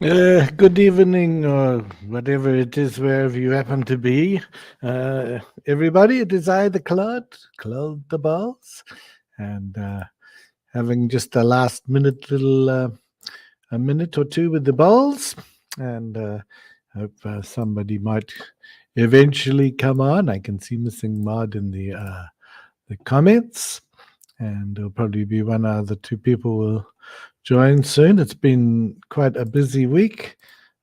Good evening, or whatever it is, wherever you happen to be. Everybody, it is I, the Claude Bawles, and having just a last minute a minute or two with the Bowls, and hope somebody might eventually come on. I can see Missing Mod in the comments, and there'll probably be one other two people will join soon. It's been quite a busy week,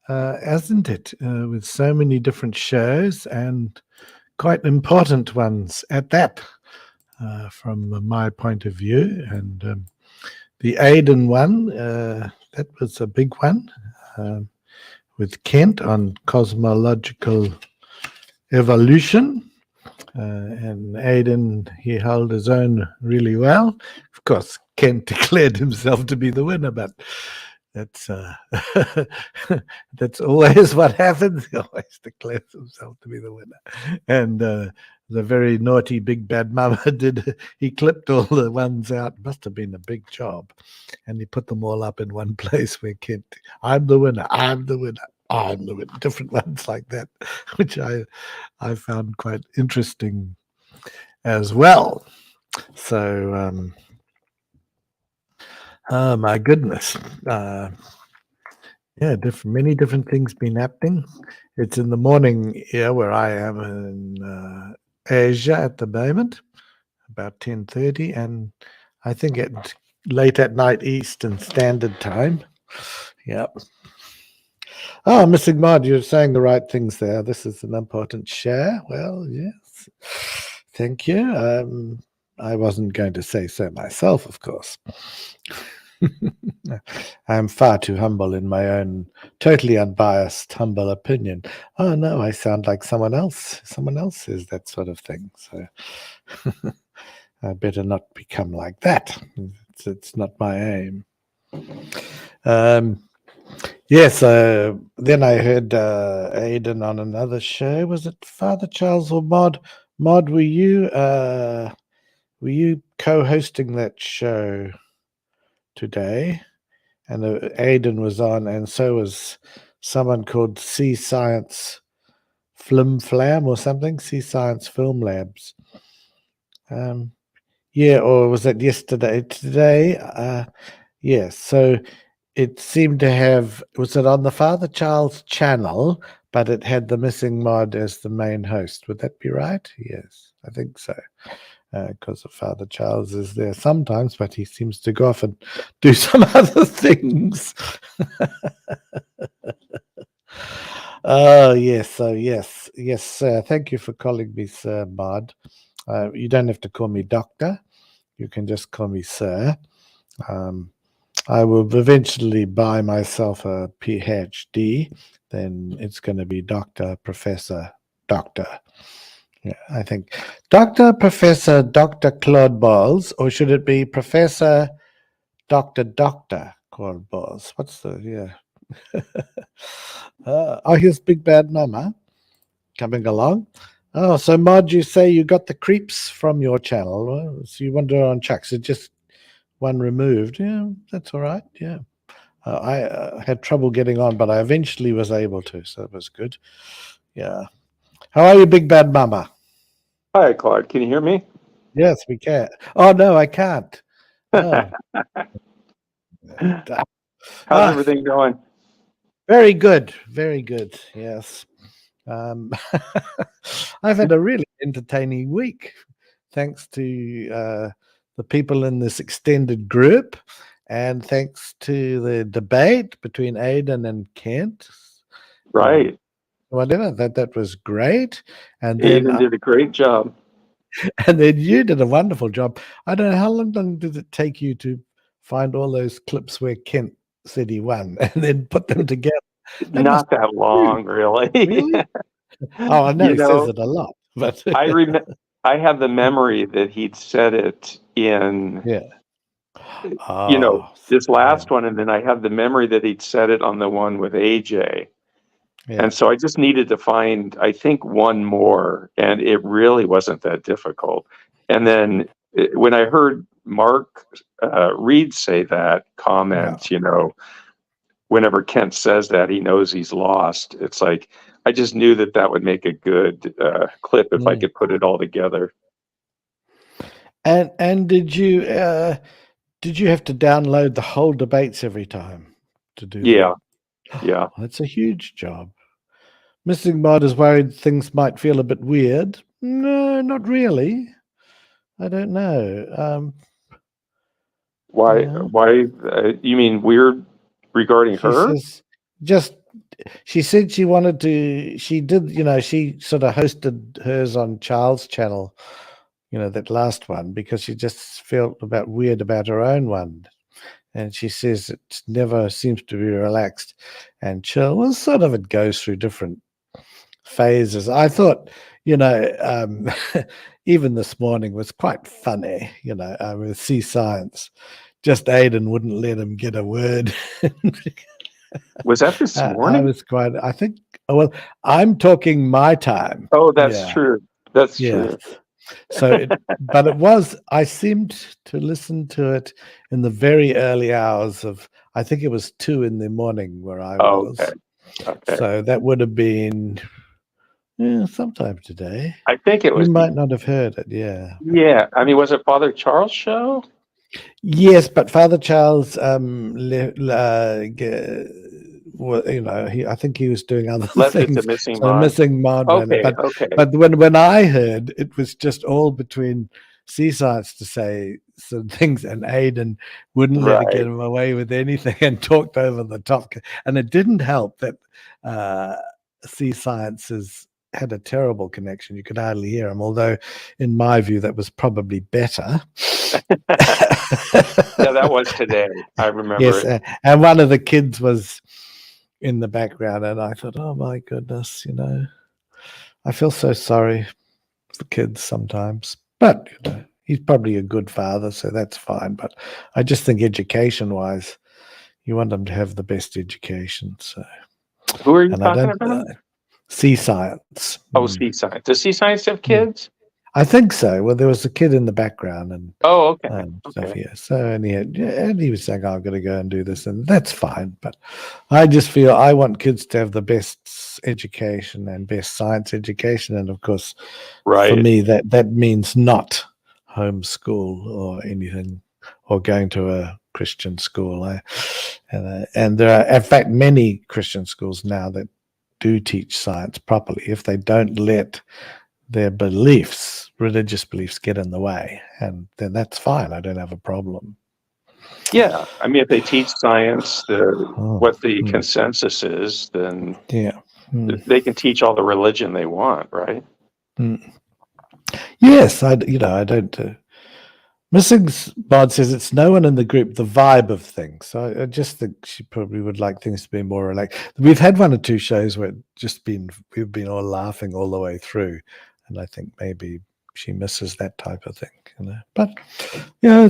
hasn't it? With so many different shows and quite important ones at that, from my point of view. And the Aiden one, that was a big one, with Kent on cosmological evolution. And Aiden, he held his own really well. Of course, Kent declared himself to be the winner, but that's that's always what happens. He always declares himself to be the winner. And the very naughty big bad mama he clipped all the ones out. Must have been a big job. And he put them all up in one place where Kent, I'm the winner, I'm the winner. I'm the winner. Different ones like that, which I found quite interesting as well. So, oh my goodness, yeah, many different things been happening. It's in the morning here where I am in Asia at the moment, about 10:30, and I think it's late at night Eastern Standard Time. Yep. Oh, Missing Mod, you're saying the right things there. This is an important share. Well, yes. Thank you. I wasn't going to say so myself, of course. I'm far too humble in my own totally unbiased, humble opinion. Oh no, I sound like someone else. Someone else says that sort of thing. So I better not become like that. It's not my aim. Yes, then I heard Aiden on another show. Was it Father Charles or Mod? Mod, were you co-hosting that show today? And Aiden was on, and so was someone called Sea Science Flim Flam or something. Sea Science Film Labs. Yeah, or was that yesterday? Today, yes. So it seemed to have, was it on the Father Charles channel, but it had the Missing Mod as the main host. Would that be right? Yes, I think so. Because Father Charles is there sometimes, but he seems to go off and do some other things. Oh, yes. So, yes. Thank you for calling me Sir Mod. You don't have to call me Doctor. You can just call me Sir. I will eventually buy myself a PhD. Then it's going to be Doctor, Professor, Doctor. Yeah, I think Doctor, Professor, Doctor Claude Bawles, or should it be Professor, Doctor Claude Bawles? What's the oh, here's Big Bad Mama coming along. Oh, so Mod, you say you got the creeps from your channel, so you wander on Chuck. So just one removed. Yeah, that's all right. Yeah. I had trouble getting on, but I eventually was able to, so it was good. Yeah. How are you, Big Bad Mama? Hi, Claude. Can you hear me? Yes, we can. Oh, no, I can't. Oh. How's everything going? Very good. Very good. Yes. I've had a really entertaining week, thanks to the people in this extended group, and thanks to the debate between Aidan and Kent. Right. Whatever, that was great. And then Aiden did a great job. and then you did a wonderful job. I don't know how long did it take you to find all those clips where Kent said he won and then put them together? That must Not that long, really. really. Oh, I know You he says know, it a lot, but I have the memory that he'd said it in, yeah. Oh, this yeah, last one, and then I have the memory that he'd said it on the one with AJ. yeah. And so I just needed to find, I think, one more, and it really wasn't that difficult. And then when I heard Mark Reed say that Yeah. comment, whenever Kent says that, he knows he's lost. It's like, I just knew that would make a good clip if I could put it all together. And did you have to download the whole debates every time to do Yeah, that? yeah. That's a huge job. Missing Mod is worried things might feel a bit weird. No, not really. I don't know. Why? Yeah. Why? You mean weird regarding She her? says just she said she wanted to she did, she sort of hosted hers on Charles' channel, that last one, because she just felt about weird about her own one. And she says it never seems to be relaxed and chill. Well, sort of it goes through different phases. I thought, even this morning was quite funny, with Sea Science. Just Aiden wouldn't let him get a word. Was that this I morning? was quite, I think, well, I'm talking my time. Oh, that's Yeah. true. That's Yeah. true. So, but I seemed to listen to it in the very early hours of, I think it was 2 a.m. where I Oh, okay. was. Okay. So that would have been sometime today. I think it You was. might not have heard it. Yeah. Yeah. I mean, was it Father Charles' show? Yes, but Father Charles, I think he was doing other Left it to things. Missing So Mod. Missing Mod ran it. Okay. But Okay. when I heard, it was just all between Sea Science to say some things, and Aiden wouldn't let her get Right. him away with anything and talked over the top. And it didn't help that Sea Sciences had a terrible connection. You could hardly hear him, although in my view that was probably better. Yeah, that was today. I remember Yes, it. and one of the kids was in the background, and I thought, oh my goodness, I feel so sorry for kids sometimes. But he's probably a good father, so that's fine. But I just think education-wise, you want them to have the best education. So, Who are you and I talking don't about? see science. Oh, Sea Science. Does Sea Science have kids? I think so. Well, there was a kid in the background and Oh, okay. stuff. Okay. Yeah. So and he was saying, oh, "I've got to go and do this," and that's fine. But I just feel I want kids to have the best education and best science education, and of course, for Right. me, that means not homeschool or anything, or going to a Christian school. And there are, in fact, many Christian schools now that do teach science properly. If they don't let their religious beliefs get in the way, and then that's fine. I don't have a problem. Yeah. I mean, if they teach science, what the Mm. consensus is, then Yeah. they can teach all the religion they want, right? Yes, I don't. Missing Bod says it's no one in the group, the vibe of things. So I just think she probably would like things to be more relaxed. We've had 1 or 2 shows where we've been all laughing all the way through, and I think maybe she misses that type of thing. But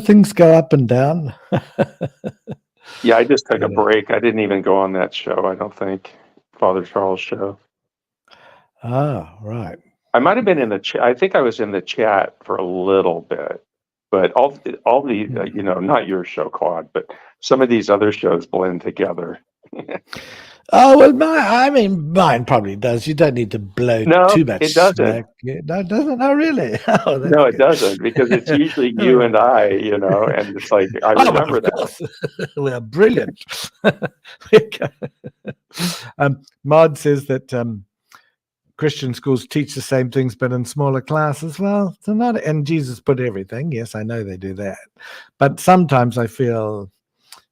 things go up and down. Yeah, I just took a break. I didn't even go on that show, I don't think. Father Charles' show. Ah, right. I might have been in the chat. I think I was in the chat for a little bit, but all the not your show, Claude, but some of these other shows blend together. Oh well, mine probably does. You don't need to blow No, too much it doesn't. smoke. No, it doesn't. Oh, really? Oh, that's No, it good. doesn't, because it's usually you and I, and it's like I Oh, well, remember of that. course. We're brilliant. Maud says that Christian schools teach the same things, but in smaller classes. Well, they're not. And Jesus put everything. Yes, I know they do that. But sometimes I feel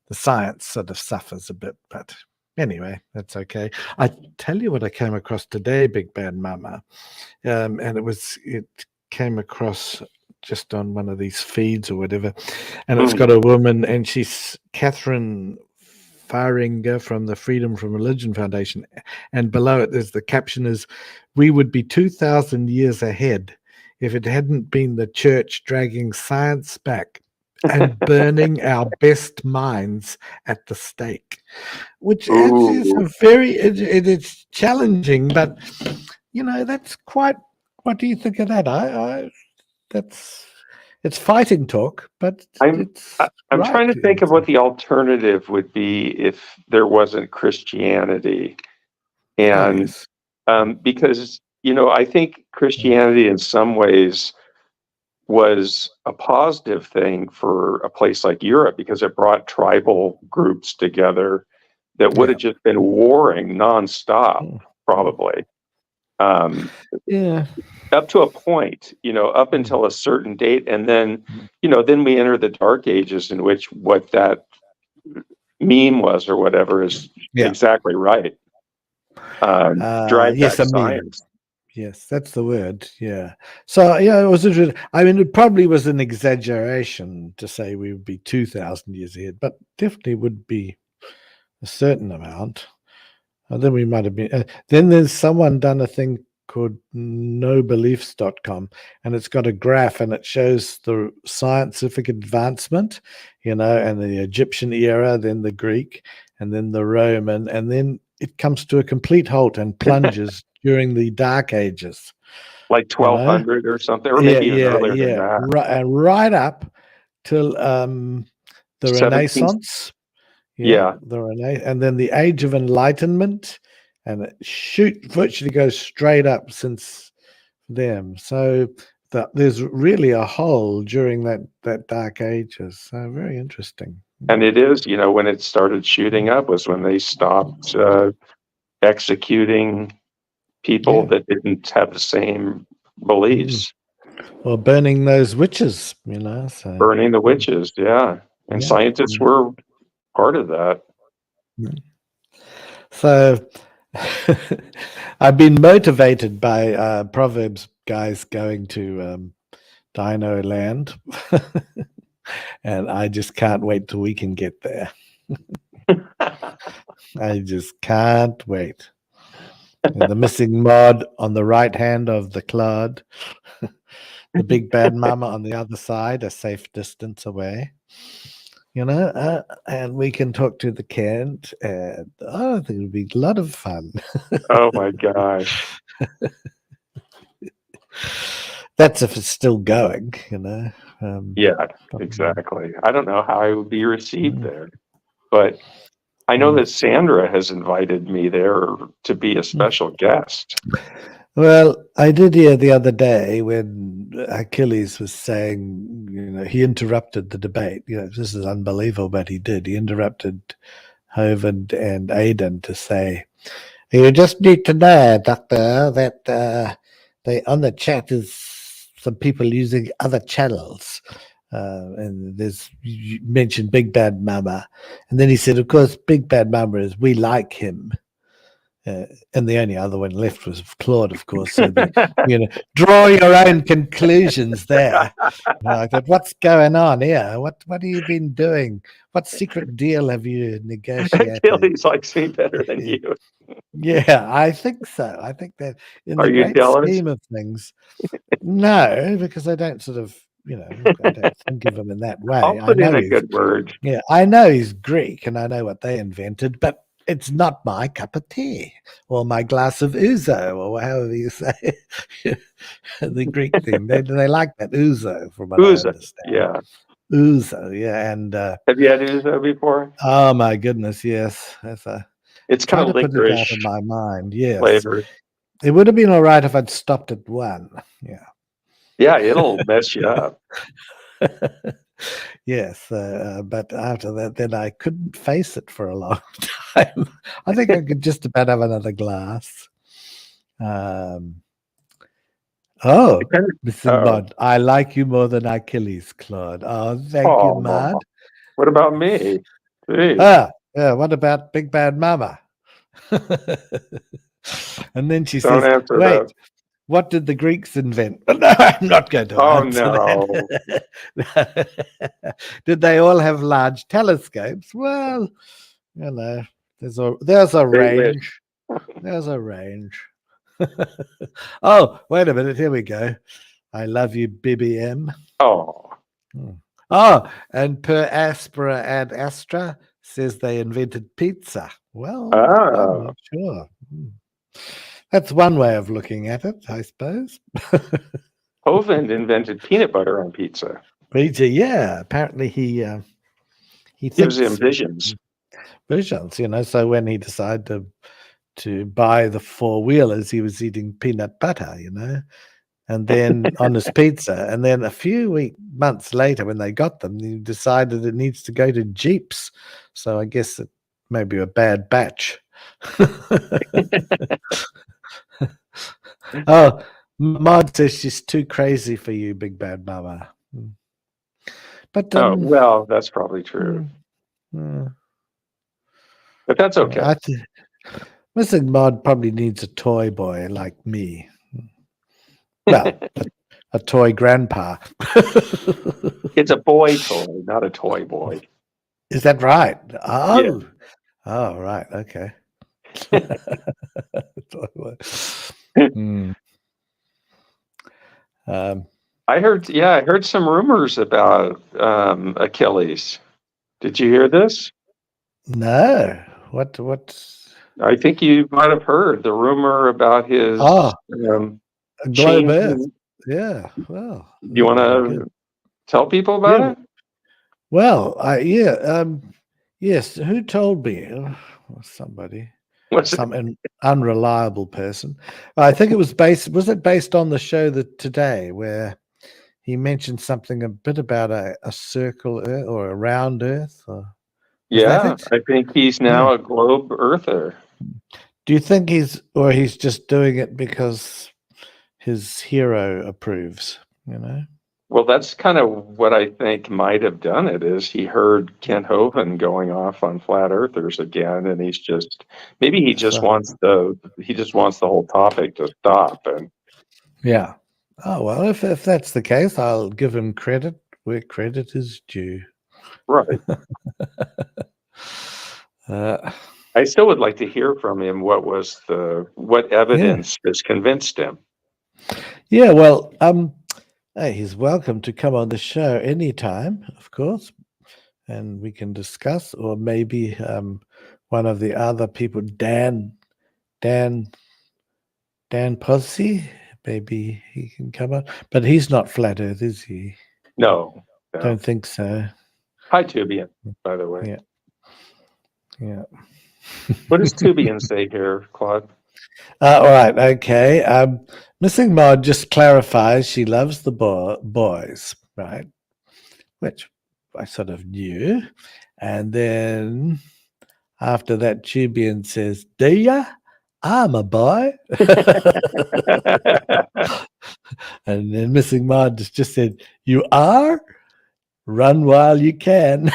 the science sort of suffers a bit. But anyway, that's okay. I tell you what I came across today, Big Bad Mama, and it came across just on one of these feeds or whatever, and it's got a woman, and she's Catherine Faringer from the Freedom from Religion Foundation, and below it there's the caption is, "We would be 2,000 years ahead if it hadn't been the church dragging science back and burning our best minds at the stake," which is it's challenging, but that's quite. What do you think of that? That's It's fighting talk, but I'm it's I'm right. trying to think of what the alternative would be if there wasn't Christianity, Oh and yes. because I think Christianity in some ways was a positive thing for a place like Europe because it brought tribal groups together that would Yeah. have just been warring nonstop, Mm. probably. Um, Yeah. Up to a point, up Mm. until a certain date, and then, Mm. then we enter the dark ages in which what that meme was or whatever is Yeah. exactly right. Drive Yes, back a meme. science. Yes, that's the word. Yeah. So yeah, it was interesting. I mean, it probably was an exaggeration to say we would be 2,000 years ahead, but definitely would be a certain amount. And then we might have been. Then there's someone done a thing called nobeliefs.com, and it's got a graph and it shows the scientific advancement, and the Egyptian era, then the Greek, and then the Roman, and then it comes to a complete halt and plunges during the Dark Ages. Like You know, 1200 or something, or yeah, maybe even yeah, earlier than yeah, that. right, and right up till the 17th. Renaissance. Yeah, Yeah. and then the Age of Enlightenment, and it virtually goes straight up since them. So there's really a hole during that Dark Ages. So very interesting. And it is, when it started shooting up was when they stopped executing people Yeah. that didn't have the same Mm. beliefs, Or burning those witches, So burning the witches. Yeah. And yeah. scientists were part of that. Mm. So I've been motivated by Proverbs guys going to Dino Land, and I just can't wait till we can get there. I just can't wait. And the missing mod on the right hand of the Claude, the big bad mama on the other side, a safe distance away. And we can talk to the Kent, and I think it would be a lot of fun. Oh my gosh. That's if it's still going, Yeah, exactly. I don't know how I would be received mm, there, but I know mm, that Sandra has invited me there to be a mm. special guest. Well, I did hear the other day when Achilles was saying, he interrupted the debate. This is unbelievable, but he did. He interrupted Hovind and Aidan to say, "You just need to know, Doctor, that they on the chat is some people using other channels." And you mentioned Big Bad Mama. And then he said, of course, Big Bad Mama is we like him. And the only other one left was Claude, of course. So draw your own conclusions there. I thought, what's going on here? What have you been doing? What secret deal have you negotiated? Achilles likes me better than you. Yeah, I think so. I think that in Are the you great jealous? scheme of things, no, because I don't sort of, I don't think of him in that I'll way. I put in know a good word. I know he's Greek and I know what they invented, but it's not my cup of tea or my glass of ouzo or however you say the Greek thing. They like that ouzo, from what I Uzo. understand. Yeah. Ouzo, yeah, and Have you had Uzo before? oh my goodness, yes. It's kind Try of to put it out licorice of my mind. Yes, flavor. it would have been all right if I'd stopped at one. Yeah. Yeah, it'll mess you up. Yes, but after that, then I couldn't face it for a long time. I think I could just about have another glass. Um, oh, Mr. Oh, Mud, I like you more than Achilles, Claude. Oh, thank you, oh, Mud. what about me? Jeez, Ah, yeah, what about Big Bad Mama? And then she don't says, answer wait, that. what did the Greeks invent? No, I'm not going to Oh answer no, that. Did they all have large telescopes? Well, there's a they wish. range. There's a range. Oh, wait a minute. Here we go. I love you, BBM. Oh, Hmm. Oh, and Per Aspera ad Astra says they invented pizza. Well, I'm oh, not sure. That's one way of looking at it, I suppose. Hovind invented peanut butter on pizza. Yeah, apparently he Gives him thinks visions. visions, So when he decided to buy the four-wheelers, he was eating peanut butter, and then on his pizza. And then a few months later, when they got them, he decided it needs to go to Jeeps. So I guess it may be a bad batch. Oh, Maud says she's too crazy for you, Big Bad Mama. But Oh, well, that's probably true, mm, but that's okay. I think Missing Maud probably needs a toy boy like me. Well, a toy grandpa. It's a boy toy, not a toy boy. Is that right? Yeah. Oh, right. Okay. Toy boy. Hmm. I heard some rumors about Achilles. Did you hear this? No. What? I think you might have heard the rumor about his Oh, Globe Earth. changing. Yeah. Well, You that want would be good. to tell people Yeah. about it? Well, yes. Who told me? Somebody. What's it? Some unreliable person. I think it was based on the show that today where he mentioned something a bit about a circle Earth or a round Earth? Or, was that Yeah, it? I think he's Yeah. now a globe earther. Do you think he's just doing it because his hero approves? Well, that's kind of what I think might have done it. Is he heard Kent Hovind going off on flat earthers again, and he's just maybe he just So, wants the whole topic to stop. And yeah. Oh well, if that's the case, I'll give him credit where credit is due. right, Uh, I still would like to hear from him. What yeah. evidence has convinced him? Yeah. Well, hey, he's welcome to come on the show anytime, of course, and we can discuss, or maybe one of the other people, Dan, Dan Posse, maybe he can come on, but he's not flat Earth, is he? No, no. Don't think so. Hi, Tubian. By the way, Yeah, yeah. what does Tubian say here, Claude? All right, okay. Missing Mod just clarifies she loves the boys, right? Which I sort of knew. And then after that, Tubian says, "Do ya? I'm a boy." And then Missing Mod just said, "You are? Run while you can,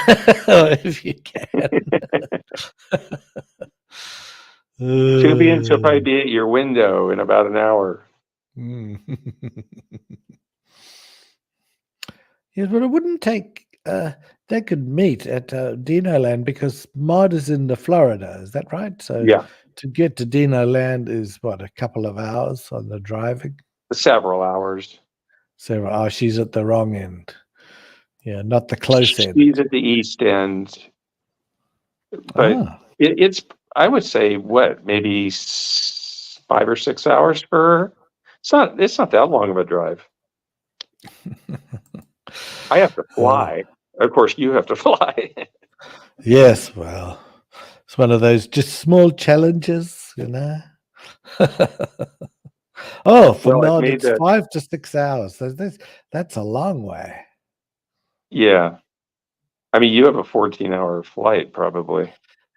or if you can." Tubian, she'll probably be at your window in about an hour. Mm. Yes, but it wouldn't take. They could meet at Dino Land because Mod is in the Florida. Is that right? So Yeah, to get to Dino Land is what, a couple of hours on the driving. several hours. So she's at the wrong end. Yeah, not the close end. She's at the east end, but Ah, it's I would say maybe 5 or 6 hours for her. It's not that long of a drive. I have to fly. Of course, you have to fly. yes. Well, it's one of those just small challenges, Oh, for Well, I've Mod, made it's that. 5 to 6 hours. So that's a long way. Yeah, I mean, you have a 14-hour flight, probably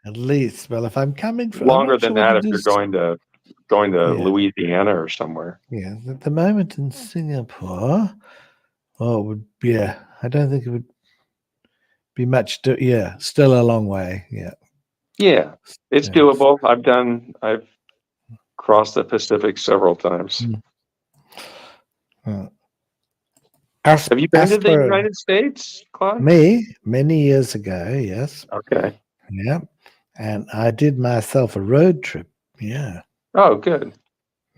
At least. Well, if I'm coming from, I'm longer not than sure what that it if you're is. going to Yeah. Louisiana or somewhere. Yeah. At the moment in Singapore, I don't think it would be much. Still a long way. Yeah. Yeah, it's Yeah. doable. I've crossed the Pacific several times. Mm. As, Have you been as to the for United States, Claude? me, many years ago, yes. Okay. Yeah. And I did myself a road trip. Yeah. Oh, good.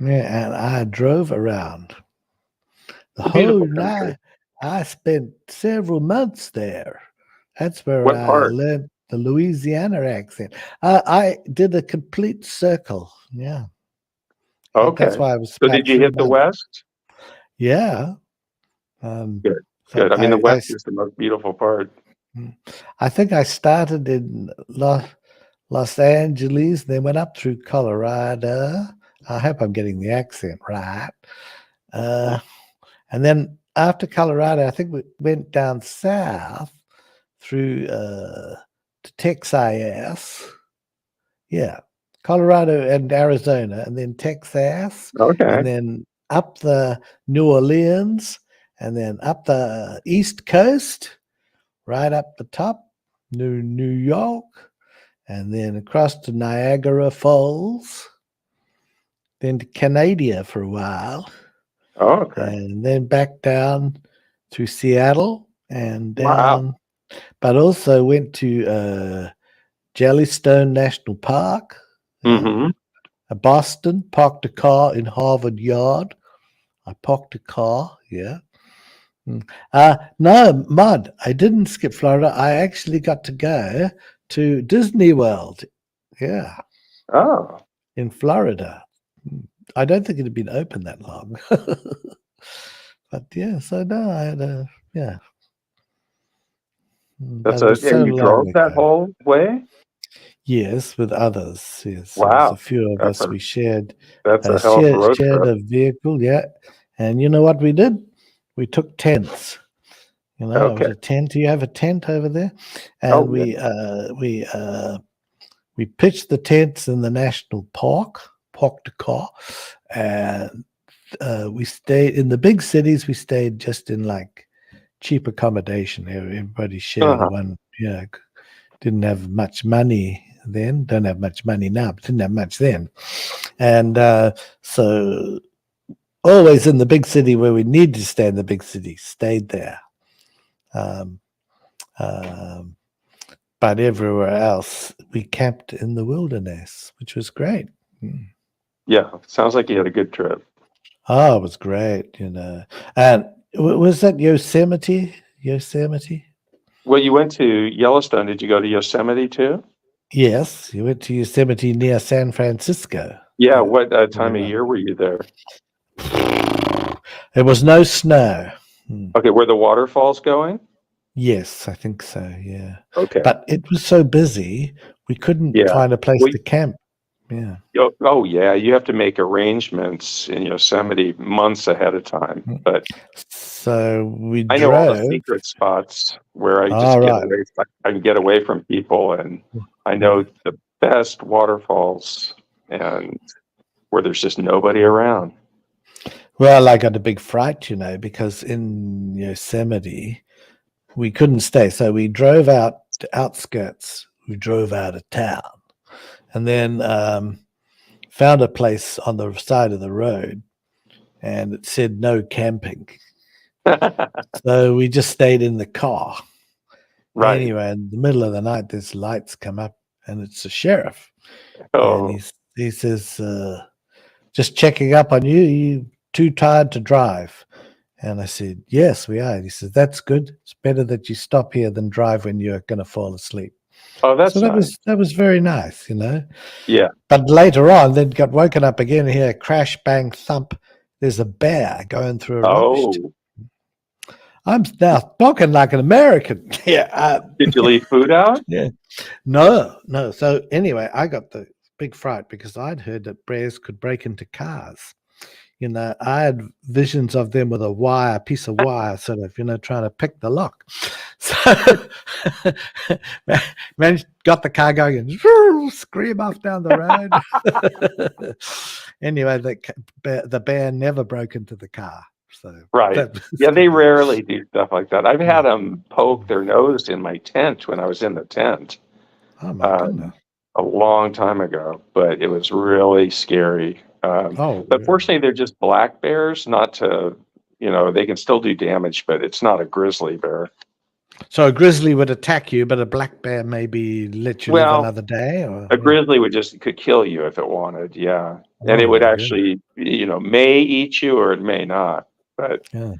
Yeah. And I drove around the It's a whole beautiful country. night. I spent several months there. That's where What I part? learned the Louisiana accent. I did a complete circle. Yeah. That's Okay. why I was So about did you 3 hit the months. West? Yeah. Um, Good. So good. I mean, the West is the most beautiful part. I think I started in Los Angeles, then went up through Colorado. I hope I'm getting the accent right. And then after Colorado, I think we went down south through to Texas. Yeah, Colorado and Arizona, and then Texas, Okay. and then up the New Orleans, and then up the East Coast, right up the top, New York, and then across to Niagara Falls, then to Canada for a while, Oh, okay. and then back down to Seattle and Wow. down, but also went to Jellystone National Park, Mm-hmm. Boston, parked a car in Harvard Yard. I parked a car, yeah. No, Mud, I didn't skip Florida. I actually got to go to Disney World, yeah, Oh, in Florida. I don't think it had been open that long. But yeah, so no, I had a, yeah. But it was so and you long drove that ago. whole way? Yes, with others. Yes, there was a Wow. few of That's us. a We shared that's a hell of a road shared trip. a vehicle, yeah. And you know what we did? We took tents. You know, it was Okay. a tent. Do you have a tent over there? And Oh, yeah. we pitched the tents in the national park, parked a car, and we stayed in the big cities. We stayed just in like cheap accommodation. Everybody shared Uh-huh. one. Yeah, didn't have much money then. Don't have much money now, but didn't have much then. And so always in the big city where we need to stay in the big city, stayed there. Um, um, but everywhere else, we camped in the wilderness, which was great. Yeah. Sounds like you had a good trip. Oh, it was great, you know. And was that Yosemite? Yosemite? Well, you went to Yellowstone. Did you go to Yosemite too? Yes, you went to Yosemite near San Francisco. Yeah. Yeah, What time of very year were you there? right. There was no snow. Okay. Were the waterfalls going? Yes, I think so. Yeah, Okay. but it was so busy we couldn't Yeah. find a place Well, to camp. Yeah. oh, yeah. You have to make arrangements in Yosemite months ahead of time. But So we I know all the drove. secret spots where I just All get right. away. I can get away from people, and I know the best waterfalls and where there's just nobody around. Well, I got a big fright, you know, because in Yosemite we couldn't stay. So we drove out to outskirts. We drove out of town, and then found a place on the side of the road, and it said no camping. So we just stayed in the car. Right. Anyway, in the middle of the night, there's lights come up, and it's the sheriff, and Oh, he says, "Just checking up on you. You too tired to drive?" And I said, "Yes, we are." And he says, "That's good. It's better that you stop here than drive when you're going to fall asleep." oh, So that's nice. that was very nice, you know. Yeah. But later on, then got woken up again and hear crash, bang, thump. There's a bear going through a rubbish. Oh, I'm now talking like an American. Yeah, did you leave food out? yeah. No, no. So anyway, I got the big fright because I'd heard that bears could break into cars. You know, I had visions of them with a piece of wire, sort of, you know, trying to pick the lock. So, man, got the car going and scream off down the road. Anyway, the bear never broke into the car. So Right. that was Yeah, they good. rarely do stuff like that. I've had them poke their nose in my tent when I was in the tent. Oh my Um, goodness. a long time ago, but it was really scary. Oh, But fortunately, they're just black bears, not to, they can still do damage, but it's not a grizzly bear. so a grizzly would attack you, but a black bear maybe let you live Well, another day, or a grizzly could kill you if it wanted, yeah, and oh it would my goodness, actually, may eat you or it may not. But yeah.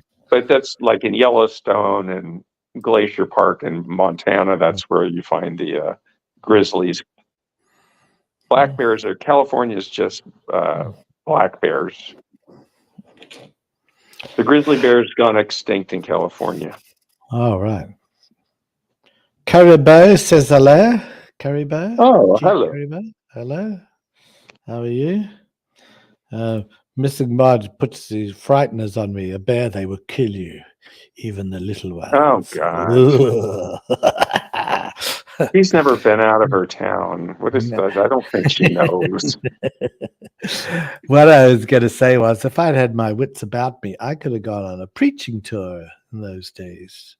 that's like in Yellowstone and Glacier Park in Montana. That's where you find the grizzlies. Black bears are California's just black bears. The grizzly bear's gone extinct in California. All right. Caribou says hello. Caribou. Oh, G. hello. Caribou. Hello. How are you? Missing Marge puts the frighteners on me. A bear, they will kill you, even the little Oh, ones. God. She's never been out of her town. What is that? I don't think she knows. What I was going to say was, if I'd had my wits about me, I could have gone on a preaching tour in those days.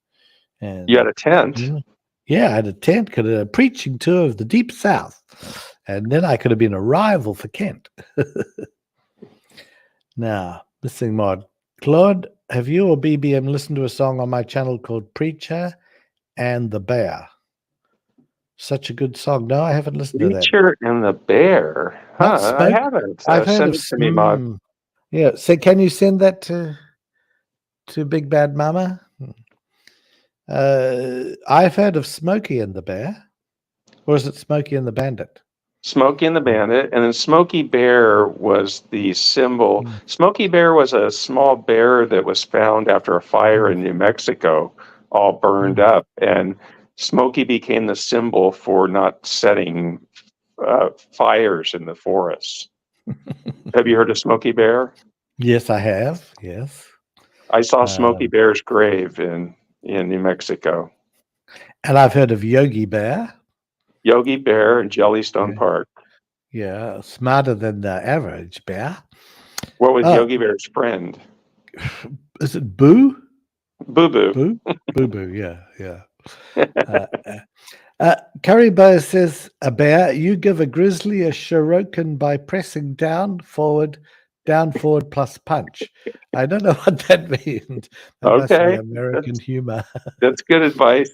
And You had a tent. yeah, I had a tent, could have a preaching tour of the deep south, and then I could have been a rival for Kent. Now, missing mod. Claude, have you or BBM listened to a song on my channel called Preacher and the Bear? Such a good song. No, I haven't listened to that. Preacher and the Bear. Huh, I haven't. I've heard Send of it to me, Mod. Yeah, so can you send that to Big Bad Mama? I've heard of Smokey and the Bear. Or is it Smokey and the Bandit? Smokey and the Bandit, and then Smokey Bear was the symbol. Smokey Bear was a small bear that was found after a fire in New Mexico, all burned up, and Smokey became the symbol for not setting fires in the forests. Have you heard of Smokey Bear? Yes, I have. Yes, I saw Smokey Bear's grave in New Mexico. And I've heard of Yogi Bear. Yogi Bear in Jellystone Park. Yeah, smarter than the average bear. What was Yogi Bear's friend? Is it Boo? Boo Boo. Boo? Boo Boo, yeah. Caribou says, a bear, you give a grizzly a shuriken by pressing down, forward, plus punch. I don't know what that means. That must be American humor. That's good advice.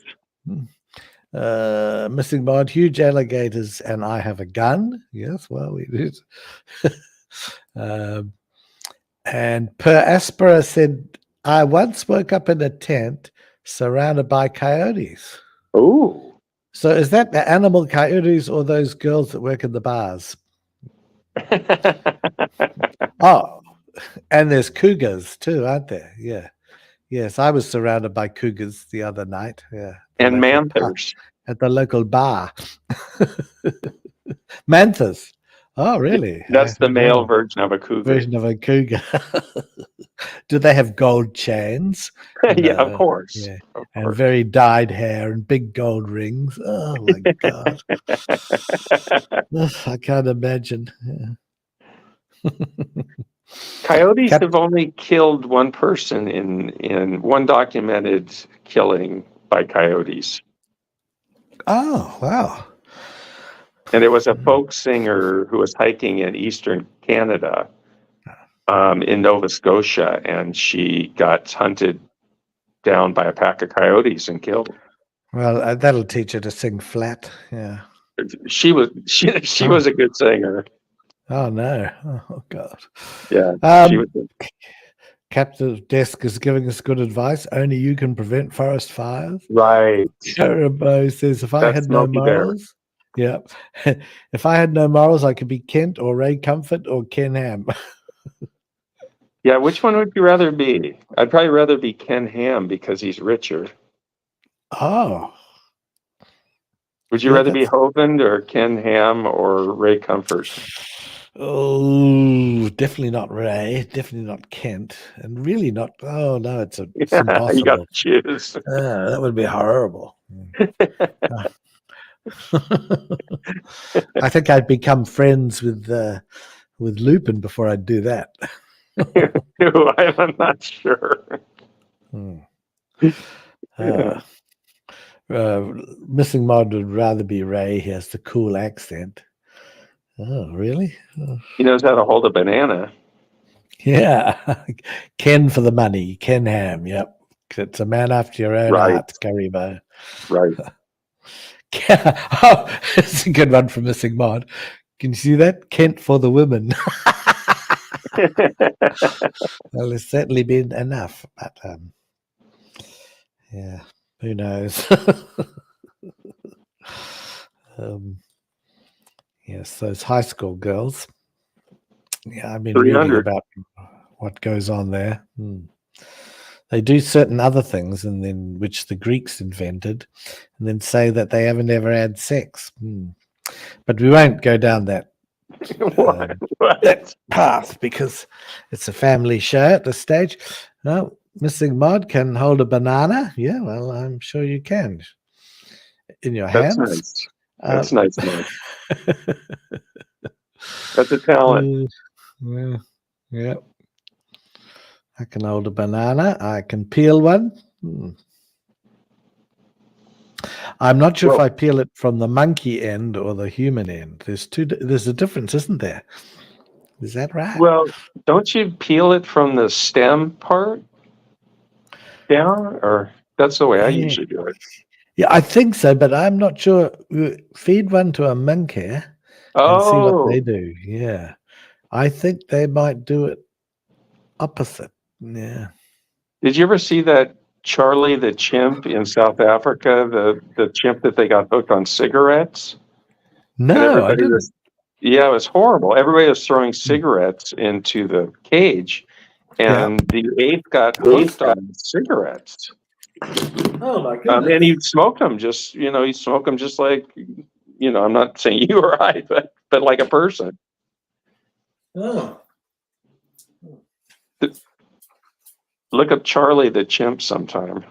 Missing mod, huge alligators, and I have a gun. Yes, well, we did. And Per Aspera said, I once woke up in a tent surrounded by coyotes. Oh. So is that the animal coyotes or those girls that work in the bars? Oh, and there's cougars too, aren't there? Yeah. Yes, I was surrounded by cougars the other night. Yeah. And manthers. At the local bar. Manthers. Oh, really? That's the male version of a cougar. Do they have gold chains? Yeah, of course. Yeah. And very dyed hair and big gold rings. Oh, my God. I can't imagine. Yeah. Coyotes have only killed one person in one documented killing by coyotes. Oh, wow. And it was a folk singer who was hiking in eastern Canada, in Nova Scotia, and she got hunted down by a pack of coyotes and killed. Well, that'll teach her to sing flat. Yeah. She was a good singer. Oh, no. Oh, God. Yeah. She was Captain Desk is giving us good advice. Only you can prevent forest fires. Right. Caribou says, if I had no morals, yeah. If I had no morals, I could be Kent or Ray Comfort or Ken Ham. Yeah, which one would you rather be? I'd probably rather be Ken Ham because he's richer. Oh. Would you rather be Hovind or Ken Ham or Ray Comfort? Oh, definitely not Ray. Definitely not Kent. And really not. Oh, no, it's impossible. You got to choose. That would be horrible. I think I'd become friends with Lupin before I'd do that. I'm not sure. Missing Mod would rather be Ray. He has the cool accent. Oh, really? Oh. He knows how to hold a banana. Yeah. Ken for the money. Ken Ham. Yep. It's a man after your own heart, Caribou. Right. Oh, it's a good one from Missing Mod. Can you see that? Kent for the women. Well, there's certainly been enough, but yeah, who knows? Yes, those high school girls. Yeah, I've been reading about what goes on there. they do certain other things, and then which the Greeks invented, and then say that they haven't ever had sex. But we won't go down that What? that path because it's a family show at this stage. No, Missing Mod can hold a banana. Yeah, well, I'm sure you can in your That's hands. nice. That's nice, man. That's a talent. Yeah, yeah. I can hold a banana. I can peel one. I'm not sure if Well, I peel it from the monkey end or the human end. There's a difference, isn't there? Is that right? well, don't you peel it from the stem part down, or that's the way I Yeah. usually do it. Yeah, I think so, but I'm not sure. Feed one to a monkey and see what they Oh, do. Yeah. I think they might do it opposite. Yeah. did you ever see that Charlie the chimp in South Africa? The chimp that they got hooked on cigarettes, and No, I everybody didn't. was, yeah, it was horrible. Everybody was throwing cigarettes into the cage, Yeah. and the ape got hooked on cigarettes. Oh my And goodness. he smoked them he smoked them just like, I'm not saying you or I, but like a person. Oh. Look up Charlie the chimp sometime.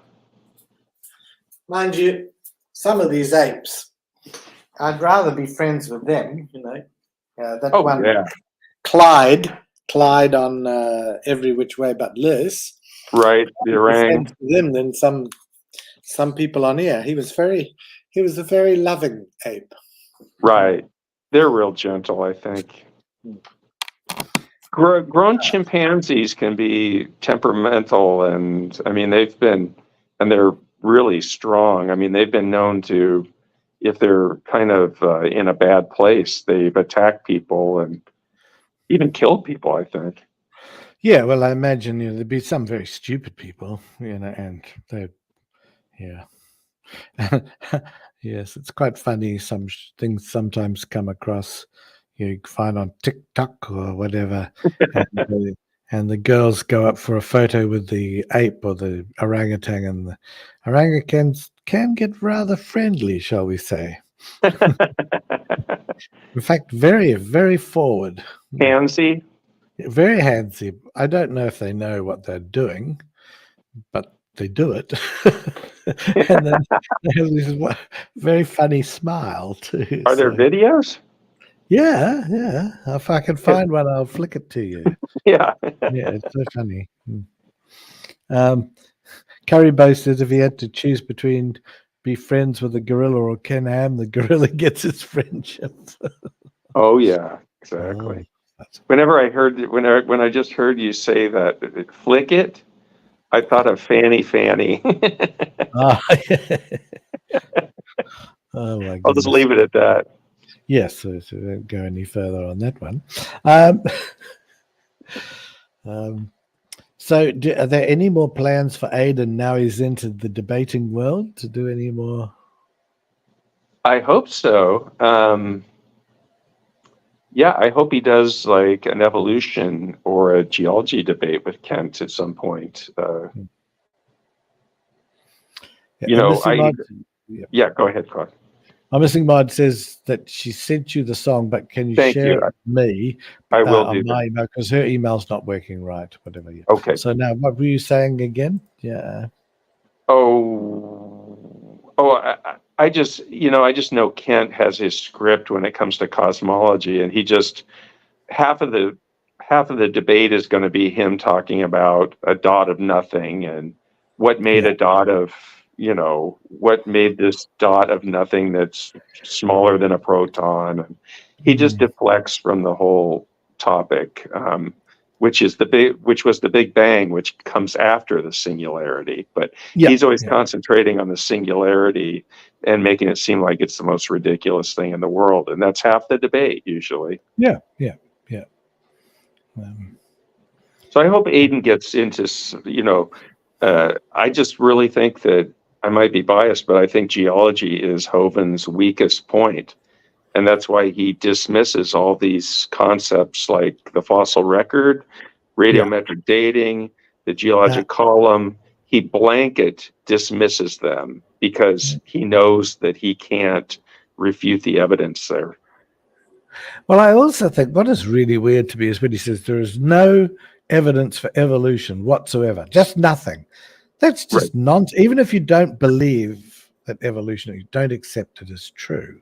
Mind you, some of these apes, I'd rather be friends with them, that Oh, one, yeah. Clyde on Every Which Way But Loose. Right. The Be orang. friends with him than some people on here. He was a very loving ape. Right. They're real gentle, I think. Grown chimpanzees can be temperamental, and I mean, they're really strong. I mean, they've been known to, if they're kind of in a bad place, they've attacked people and even killed people, I think. Yeah, well, I imagine there'd be some very stupid people, and they, yeah. Yes, it's quite funny. Some things sometimes come across you find on TikTok or whatever, and the girls go up for a photo with the ape or the orangutan, and the orangutans can get rather friendly, shall we say? In fact, very, very forward, Pansy. very handsy. I don't know if they know what they're doing, but they do it. And then they have this very funny smile too. Are there So videos? yeah. If I can find one, I'll flick it to you. Yeah. Yeah, it's so funny. Um, Curry boasted if he had to choose between be friends with a gorilla or Ken Ham, the gorilla gets his friendship. Oh, yeah. Oh, Exactly. When I just heard you say that, flick it, I thought of Fanny. oh, oh my I'll just goodness. leave it at that. Yes, so we won't go any further on that one. So, are there any more plans for Aidan now he's entered the debating world to do any more? I hope so. Yeah, I hope he does like an evolution or a geology debate with Kent at some point. Yeah, go ahead, Claude. Missing Mod says that she sent you the song, but can you Thank share you. it with me I will on do my that. email because her email's not working right, whatever. Yeah. Okay. So now, what were you saying again? Yeah. I just know Kent has his script when it comes to cosmology, and he just half of the debate is going to be him talking about a dot of nothing and what made what made this dot of nothing that's smaller than a proton. And he just deflects from the whole topic, which was the Big Bang, which comes after the singularity. But he's always concentrating on the singularity and making it seem like it's the most ridiculous thing in the world, and that's half the debate usually. Yeah. So I hope Aidan gets into, I just really think that I might be biased, but I think geology is Hovind's weakest point. And that's why he dismisses all these concepts like the fossil record, radiometric dating, the geologic column, he blanket dismisses them because he knows that he can't refute the evidence there. Well, I also think what is really weird to me is when he says there is no evidence for evolution whatsoever, just nothing. That's just nonsense. Even if you don't believe that evolution, you don't accept it as true.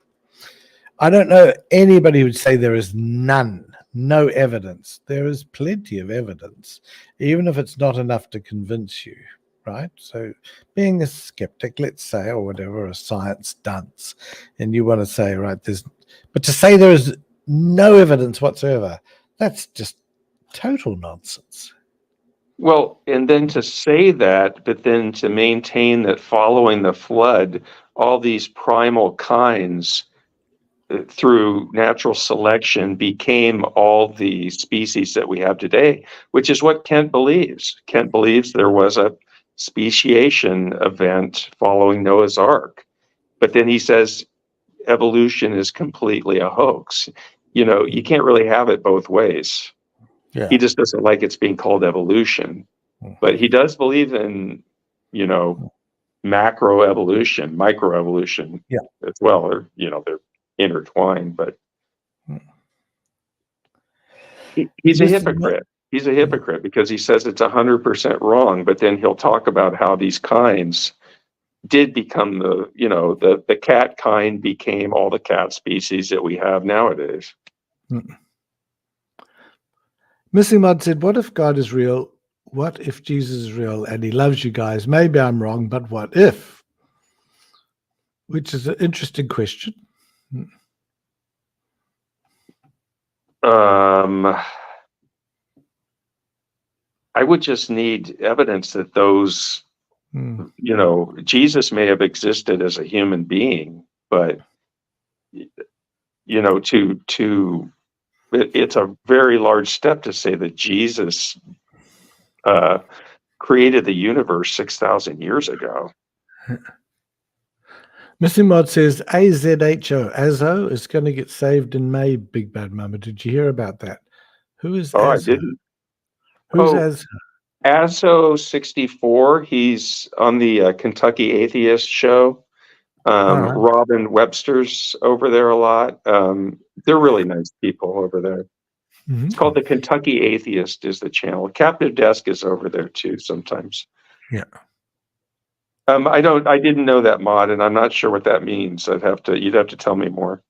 I don't know anybody who would say there is no evidence. There is plenty of evidence, even if it's not enough to convince you, right? So being a skeptic, let's say, or whatever, a science dunce, and you want to say, right, but to say there is no evidence whatsoever, that's just total nonsense. Well, and then to say that, but then to maintain that following the flood, all these primal kinds through natural selection became all the species that we have today, which is what Kent believes. Kent believes there was a speciation event following Noah's Ark. But then he says evolution is completely a hoax. You can't really have it both ways. Yeah. He just doesn't like it's being called evolution. But he does believe in, macroevolution, microevolution as well. They're intertwined, but he's a hypocrite. He's a hypocrite because he says it's 100% wrong, but then he'll talk about how these kinds did become the cat kind became all the cat species that we have nowadays. Missing Mod said, what if God is real? What if Jesus is real and he loves you guys? Maybe I'm wrong, but what if? Which is an interesting question. I would just need evidence that those, Jesus may have existed as a human being, but it's a very large step to say that Jesus created the universe 6,000 years ago. Missing Mod says Azo is going to get saved in May, Big Bad Mama. Did you hear about that? Who is Azo? I didn't. Who's Azo? Azo 64. He's on the Kentucky Atheist show. Robin Webster's over there a lot. They're really nice people over there. Mm-hmm. It's called the Kentucky Atheist is the channel. Captive Desk is over there too sometimes. Yeah. I didn't know that, Mod, and I'm not sure what that means. You'd have to tell me more.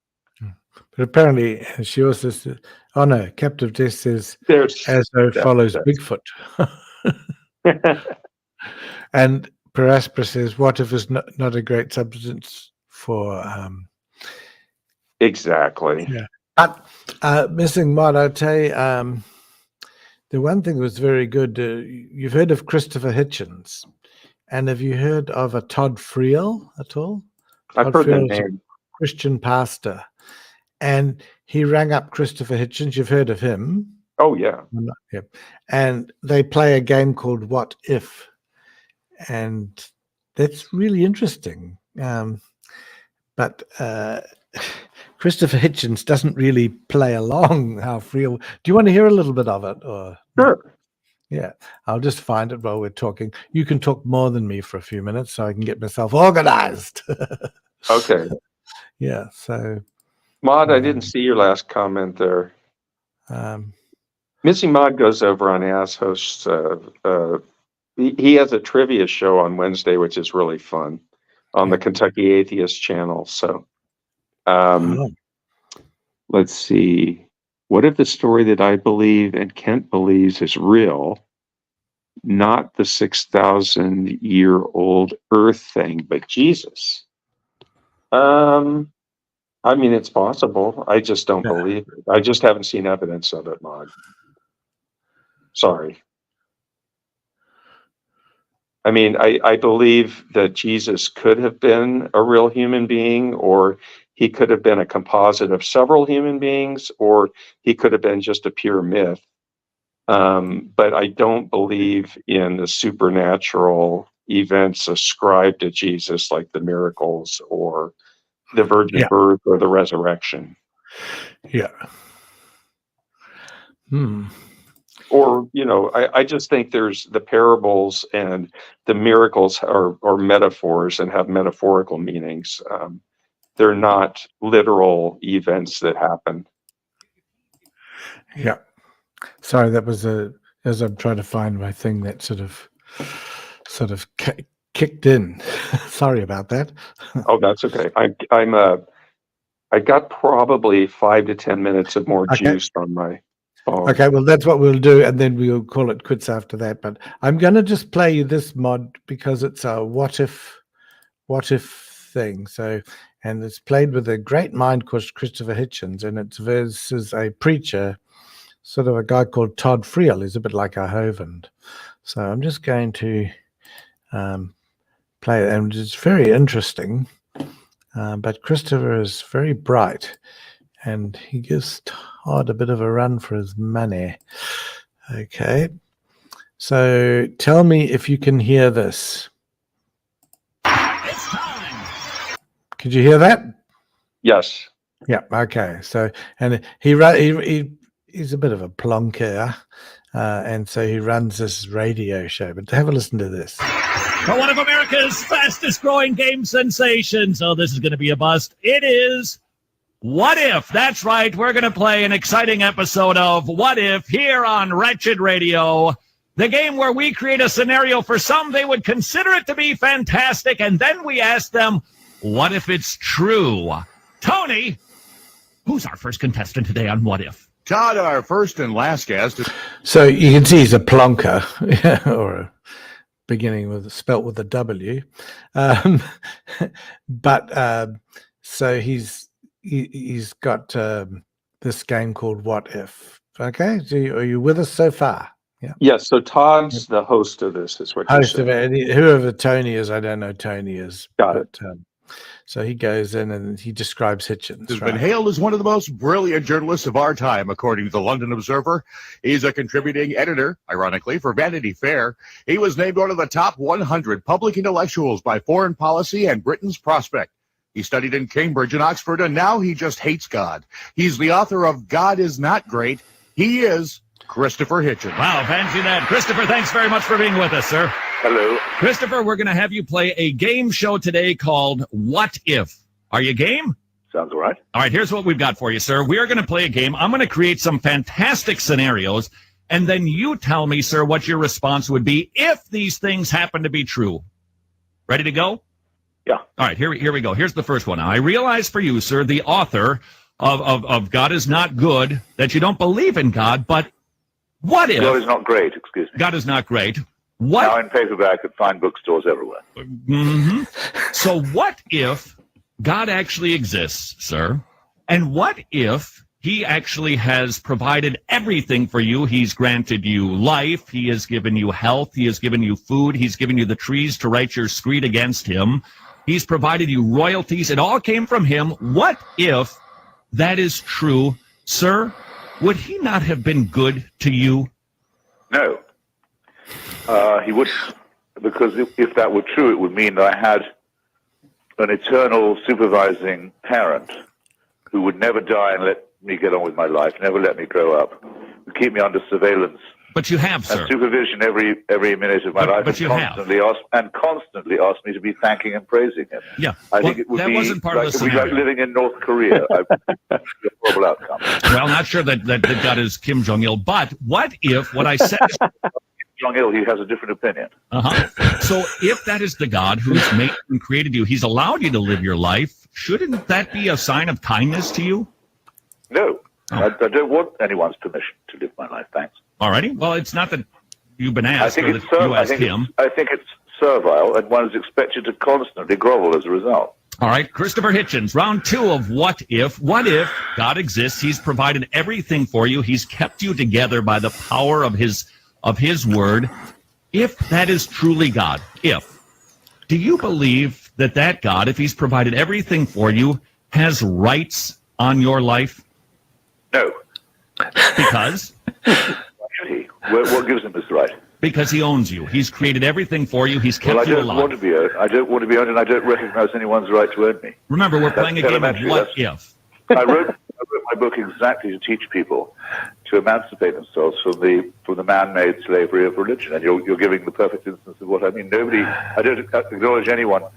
But apparently she also says, oh no, Captive Desk says Azo follows Bigfoot. And Paraspera says, what if it's not a great substance for exactly. Yeah. But Missing Mod, I'll tell you, the one thing that was very good, you've heard of Christopher Hitchens. And have you heard of a Todd Friel at all? I've heard the name. Christian pastor. And he rang up Christopher Hitchens. You've heard of him. Oh, yeah. Yeah. And they play a game called What If? And that's really interesting. But Christopher Hitchens doesn't really play along how Friel. Do you want to hear a little bit of it? Or sure. Yeah, I'll just find it while we're talking. You can talk more than me for a few minutes so I can get myself organized. Okay. Yeah, so. Mod, I didn't see your last comment there. Missing Mod goes over on Ass Hosts. He has a trivia show on Wednesday, which is really fun on the Kentucky Atheist channel. So let's see. What if the story that I believe and Kent believes is real, not the 6,000-year-old Earth thing, but Jesus? I mean, it's possible. I just don't believe it. I just haven't seen evidence of it, Mod. Sorry. I mean, I believe that Jesus could have been a real human being, or he could have been a composite of several human beings, or he could have been just a pure myth. But I don't believe in the supernatural events ascribed to Jesus, like the miracles or the virgin birth or the resurrection. Yeah. Or, I just think there's the parables and the miracles are metaphors and have metaphorical meanings. They're not literal events that happen. Yeah. Sorry, that was as I'm trying to find my thing that sort of kicked in. Sorry about that. Oh, that's okay. I got probably 5 to 10 minutes of more juice on my phone. Okay, well, that's what we'll do, and then we'll call it quits after that. But I'm going to just play you this mod because it's a what if thing. So, and it's played with a great mind called Christopher Hitchens, and it's versus a preacher, sort of a guy called Todd Friel. He's a bit like a Hovand. So I'm just going to play it, and it's very interesting. But Christopher is very bright, and he gives Todd a bit of a run for his money. Okay. So tell me if you can hear this. It's time. Could you hear that? Yes. Yeah. Okay. So, and he's a bit of a plonker, and so he runs this radio show. But have a listen to this. For one of America's fastest growing game sensations. Oh, this is going to be a bust. It is What If. That's right. We're going to play an exciting episode of What If here on Wretched Radio. The game where we create a scenario for some, they would consider it to be fantastic, and then we ask them, what if it's true? Tony, who's our first contestant today on What If? Todd, our first and last guest. So you can see he's a plonker, or beginning with spelt with a W, but so he's got this game called What If. Okay, so are you with us so far? Yeah. Yes. So Todd's the host of this, is what Host you're of saying. it. Whoever Tony is, I don't know. Tony is. Got it. So he goes in and he describes Hitchens. Has been hailed as one of the most brilliant journalists of our time, according to the London Observer. He's a contributing editor, ironically, for Vanity Fair. He was named one of the top 100 public intellectuals by Foreign Policy and Britain's Prospect. He studied in Cambridge and Oxford, and now he just hates God. He's the author of God Is Not Great. He is Christopher Hitchens. Wow, fancy that. Christopher, thanks very much for being with us, sir. Hello. Christopher, we're going to have you play a game show today called What If. Are you game? Sounds all right. All right, here's what we've got for you, sir. We are going to play a game. I'm going to create some fantastic scenarios, and then you tell me, sir, what your response would be if these things happen to be true. Ready to go? Yeah. All right, here we go. Here's the first one. Now, I realize for you, sir, the author of God Is Not Good, that you don't believe in God, but what if... God is not great, excuse me. God is not great. What? Now in paperback at fine bookstores everywhere. Mm-hmm. So what if God actually exists, sir? And what if he actually has provided everything for you? He's granted you life. He has given you health. He has given you food. He's given you the trees to write your screed against him. He's provided you royalties. It all came from him. What if that is true, sir? Would he not have been good to you? No. He wouldn't, because if that were true, it would mean that I had an eternal supervising parent who would never die and let me get on with my life, never let me grow up, would keep me under surveillance But you have, sir. and supervision every minute of my life, but you have. constantly ask me to be thanking and praising him. Yeah. I Well, think it would that be wasn't part of like, the it would be like scenario. living in North Korea. A horrible outcome. Well, not sure that God is Kim Jong-il, but what if what I said is... Jong-il, he has a different opinion. Uh-huh. So if that is the God who's made and created you, he's allowed you to live your life, shouldn't that be a sign of kindness to you? No, I don't want anyone's permission to live my life, thanks. All righty. Well, it's not that you've been I asked think or it's that you asked him. I think it's servile, and one is expected to constantly grovel as a result. All right, Christopher Hitchens, round two of What If. What if God exists? He's provided everything for you. He's kept you together by the power of his word. If that is truly God, do you believe that God, if he's provided everything for you, has rights on your life? No. Because? What gives him this right? Because he owns you. He's created everything for you. He's kept you alive. I don't want to be owned, and I don't recognize anyone's right to own me. Remember, we're playing a game of elementary. What If. I wrote my book exactly to teach people to emancipate themselves from the man-made slavery of religion, and you're giving the perfect instance of what I mean. I don't acknowledge anyone's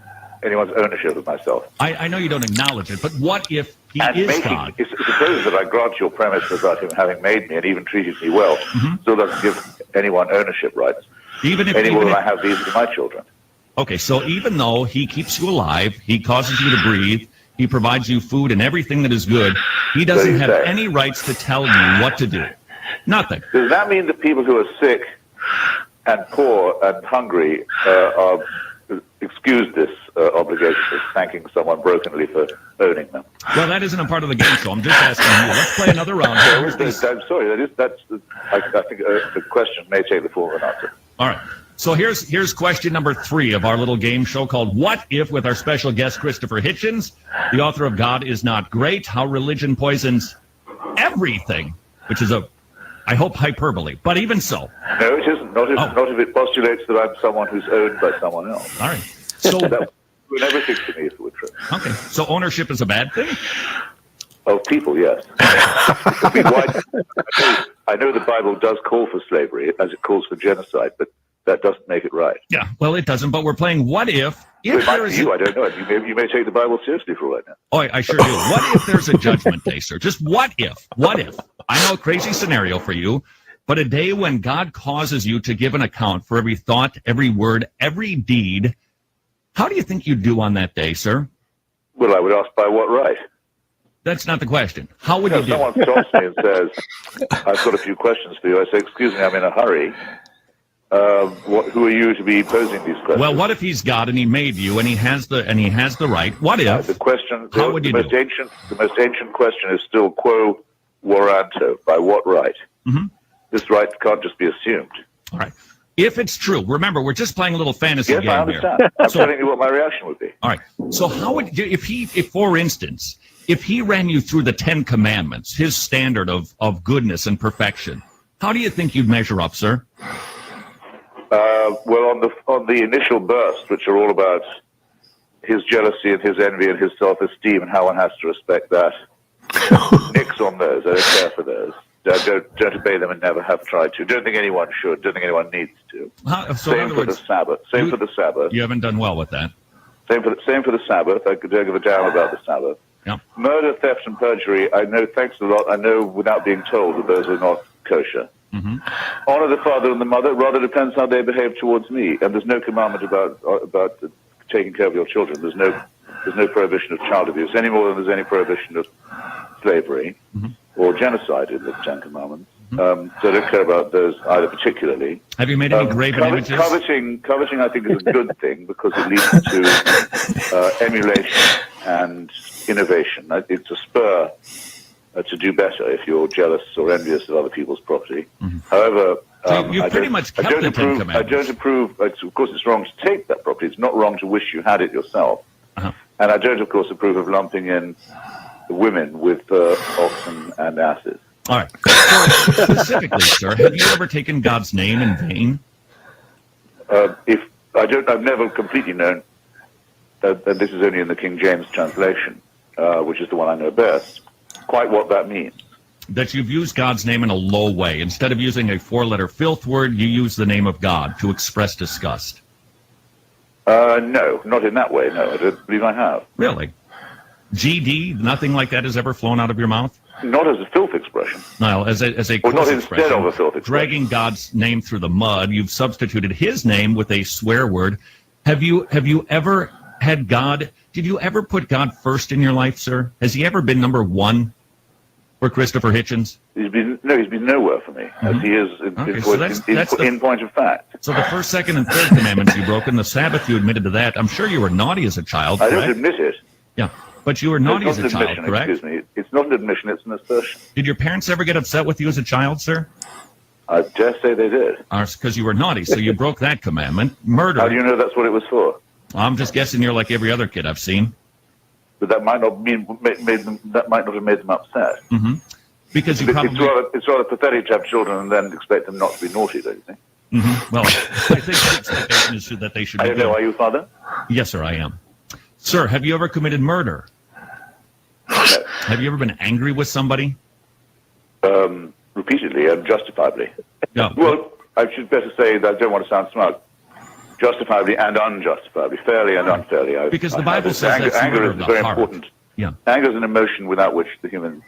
ownership of myself. I know you don't acknowledge it, but what if he is God? Suppose that I grant your premise about him having made me and even treated me well, still doesn't give anyone ownership rights. Any more than I have these to my children. Okay, so even though he keeps you alive, he causes you to breathe, he provides you food and everything that is good, he doesn't have any rights to tell you what to do. Nothing. Does that mean that people who are sick and poor and hungry are excuse this obligation of thanking someone brokenly for owning them? Well, that isn't a part of the game, so I'm just asking you. Let's play another round. I'm sorry. I think the question may take the form of an answer. All right. So here's question number 3 of our little game show called What If, with our special guest Christopher Hitchens, the author of God Is Not Great, How Religion Poisons Everything, which is I hope, hyperbole, but even so. No, it isn't. Not if it postulates that I'm someone who's owned by someone else. All right. So that would never think to me if it were true. Okay. So ownership is a bad thing? Of people, yes. I know the Bible does call for slavery as it calls for genocide, but that doesn't make it right. Yeah, well, it doesn't, but we're playing what if. I don't know. You may take the Bible seriously for right now. Oh, I sure do. What if there's a judgment day, sir? Just what if? What if? I know a crazy scenario for you, but a day when God causes you to give an account for every thought, every word, every deed. How do you think you'd do on that day, sir? Well, I would ask by what right. That's not the question. How would you do? Someone stops me and says, I've got a few questions for you. I say, excuse me, I'm in a hurry. Who are you to be posing these questions? Well, what if he's God and he made you and he has the right? What if? The question. How would you do? The most ancient question is still quo warranto. By what right? Mm-hmm. This right can't just be assumed. All right. If it's true, remember, we're just playing a little fantasy game here. Yes, I understand. I'm telling you what my reaction would be. All right. So how would if for instance, if he ran you through the 10 Commandments, his standard of goodness and perfection, how do you think you'd measure up, sir? Well, on the initial burst, which are all about his jealousy and his envy and his self-esteem and how one has to respect that, nix on those. I don't care for those. Don't obey them and never have tried to. Don't think anyone should. Don't think anyone needs to. Same for the Sabbath. Same for the Sabbath. You haven't done well with that. Same for the Sabbath. I don't give a damn about the Sabbath. Yep. Murder, theft, and perjury. I know. Thanks a lot. I know without being told that those are not kosher. Mm-hmm. Honor the father and the mother. Rather depends how they behave towards me. And there's no commandment about taking care of your children. There's no prohibition of child abuse any more than there's any prohibition of slavery or genocide in the 10 Commandments. So I don't care about those either particularly. Have you made any graven images? Coveting, I think, is a good thing because it leads to emulation and innovation. It's a spur to do better if you're jealous or envious of other people's property. However, you've pretty much kept the 10 Commandments. I don't approve. Of course, it's wrong to take that property. It's not wrong to wish you had it yourself. And I don't, of course, approve of lumping in women with oxen and asses. All right. So specifically, sir, have you ever taken God's name in vain? I've never completely known that this is only in the King James translation, which is the one I know best, quite what that means. That you've used God's name in a low way. Instead of using a 4-letter filth word, you use the name of God to express disgust. No, not in that way. No, I don't believe I have. Really? GD, nothing like that has ever flown out of your mouth? Not as a filth expression. No, as a or not instead of a filth expression. Dragging God's name through the mud, you've substituted his name with a swear word. Have you ever had God? Did you ever put God first in your life, sir? Has he ever been number one for Christopher Hitchens? He's been nowhere for me, as he is in point of fact. So the first, second, and third commandments you broke. In the Sabbath, you admitted to that. I'm sure you were naughty as a child, correct? I don't admit it. Yeah, but you were naughty as a child, correct? Excuse me. It's not an admission, it's an assertion. Did your parents ever get upset with you as a child, sir? I dare say they did. Because you were naughty, so you broke that commandment. Murder. How do you know that's what it was for? I'm just guessing you're like every other kid I've seen. But that might not have made them upset. Mm-hmm. Because you probably... It's rather pathetic to have children and then expect them not to be naughty, don't you think? Mm-hmm. Well, I think the expectation is that they should be... I don't know. Are you father? Yes, sir, I am. Sir, have you ever committed murder? No. Have you ever been angry with somebody? Repeatedly and justifiably. No. Well, I should better say that I don't want to sound smug. Justifiably and unjustifiably, fairly and unfairly. Because the Bible says that's anger murder is of the very heart. important. Yeah. Anger is an emotion without which the human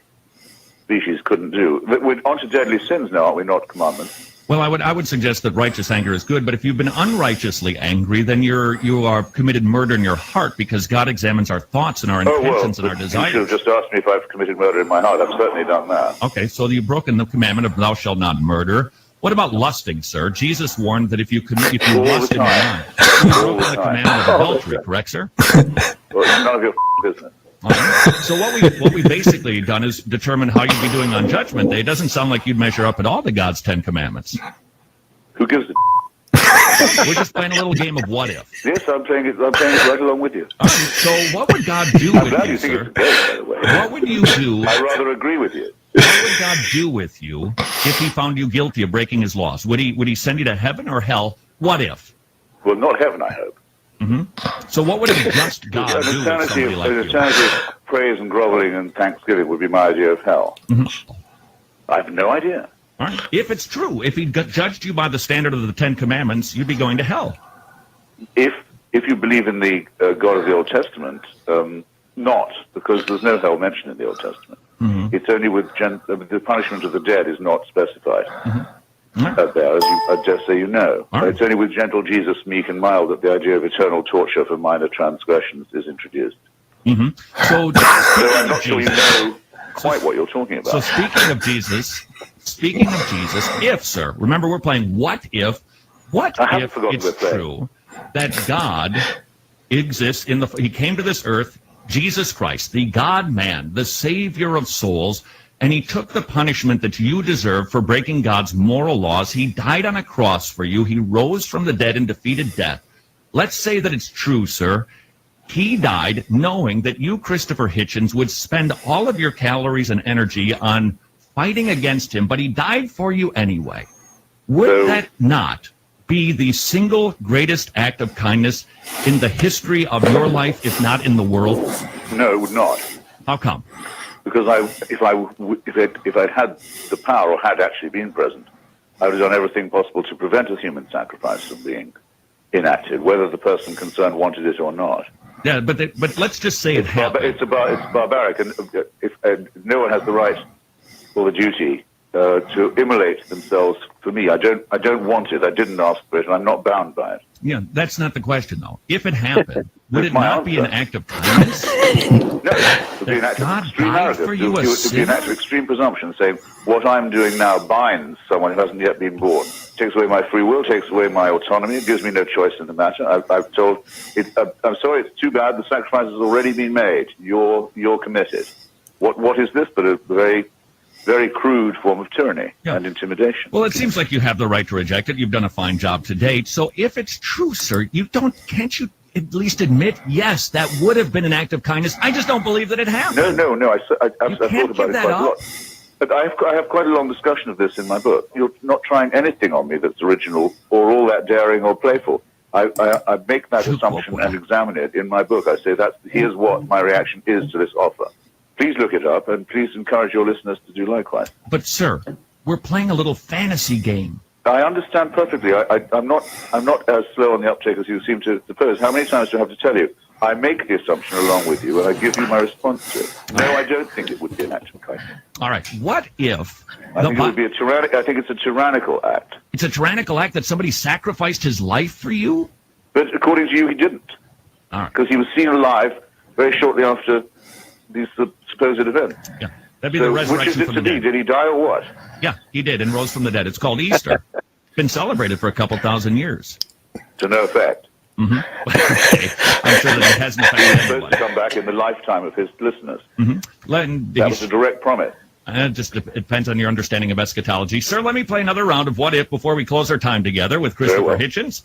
species couldn't do. But we're onto deadly sins now, aren't we? Not commandments. Well, I would suggest that righteous anger is good, but if you've been unrighteously angry, then you are committed murder in your heart, because God examines our thoughts and our intentions and our You should have desires. just asked me if I've committed murder in my heart. I've certainly done that. Okay, so you've broken the commandment of thou shalt not murder. What about lusting, sir? Jesus warned that if you All lust the in your time. mind, you've All broken the the time. commandment of adultery, correct, sir? Well, it's none of your business. All right. So what we've basically done is determine how you'd be doing on Judgment Day. It doesn't sound like you'd measure up at all to God's 10 Commandments. Who gives a We're just playing a little game of what if. Yes, I'm playing it right along with you. All right, so what would God do I'm with glad you, you think sir? it's a game, by the way. What would you do? I rather agree with you. What would God do with you if he found you guilty of breaking his laws? Would he send you to heaven or hell? What if? Well, not heaven, I hope. So what would a just God An do with eternity, somebody like an you? eternity of praise and groveling and thanksgiving would be my idea of hell. I have no idea. All right. If it's true, if he judged you by the standard of the 10 Commandments, you'd be going to hell. If you believe in the God of the Old Testament, not, because there's no hell mentioned in the Old Testament. It's only with the punishment of the dead is not specified there, as I dare say you know. All right. It's only with gentle Jesus, meek and mild, that the idea of eternal torture for minor transgressions is introduced. So So I'm not sure you Jesus. know quite what you're talking about. So speaking of Jesus, if, sir, remember we're playing what if I haven't if forgotten it's to play. true that God exists he came to this earth, Jesus Christ, the God-man, the Savior of souls, and he took the punishment that you deserve for breaking God's moral laws. He died on a cross for you. He rose from the dead and defeated death. Let's say that it's true, sir. He died knowing that you, Christopher Hitchens, would spend all of your calories and energy on fighting against him, but he died for you anyway. Would that not be the single greatest act of kindness in the history of your life, if not in the world? No, it would not. How come? Because if I'd had the power or had actually been present, I would have done everything possible to prevent a human sacrifice from being enacted, whether the person concerned wanted it or not. Yeah, but let's just say it happened. It's barbaric, and if no one has the right or the duty to immolate themselves for me. I don't want it. I didn't ask for it, and I'm not bound by it. Yeah, that's not the question, though. If it happened, would it my not be an answer. act of kindness? No, it would be an act of God extreme died arrogance. for you, a It would be an act of sinner? extreme presumption, saying what I'm doing now binds someone who hasn't yet been born. Takes away my free will, takes away my autonomy. It gives me no choice in the matter. I've told. I'm sorry, it's too bad. The sacrifice has already been made. You're committed. What is this but a very, very crude form of tyranny and intimidation? Well, it seems like you have the right to reject it. You've done a fine job to date. So if it's true, sir, can't you at least admit, yes, that would have been an act of kindness? I just don't believe that it happened. No. I've thought about it quite a up. lot. But I have quite a long discussion of this in my book. You're not trying anything on me that's original or all that daring or playful. I make that assumption and examine it in my book. I say here's what my reaction is to this offer. Please look it up, and please encourage your listeners to do likewise. But, sir, we're playing a little fantasy game. I understand perfectly. I'm not as slow on the uptake as you seem to suppose. How many times do I have to tell you? I make the assumption along with you, and I give you my response to it. No, I don't think it would be an act of kindness. All right. What if I think it would be a tyrannic. I think it's a tyrannical act. It's a tyrannical act that somebody sacrificed his life for you? But according to you, he didn't, All right. because he was seen alive very shortly after these supposed events. Yeah. That'd be the Which is resurrection it from to the be? dead. Did he die or what? Yeah, he did and rose from the dead. It's called Easter. Been celebrated for a couple thousand years. To no effect. Okay. I'm sure that it hasn't affected He's supposed anyone. to come back in the lifetime of his listeners. That was a direct promise. It depends on your understanding of eschatology. Sir, let me play another round of What If before we close our time together with Christopher well. Hitchens.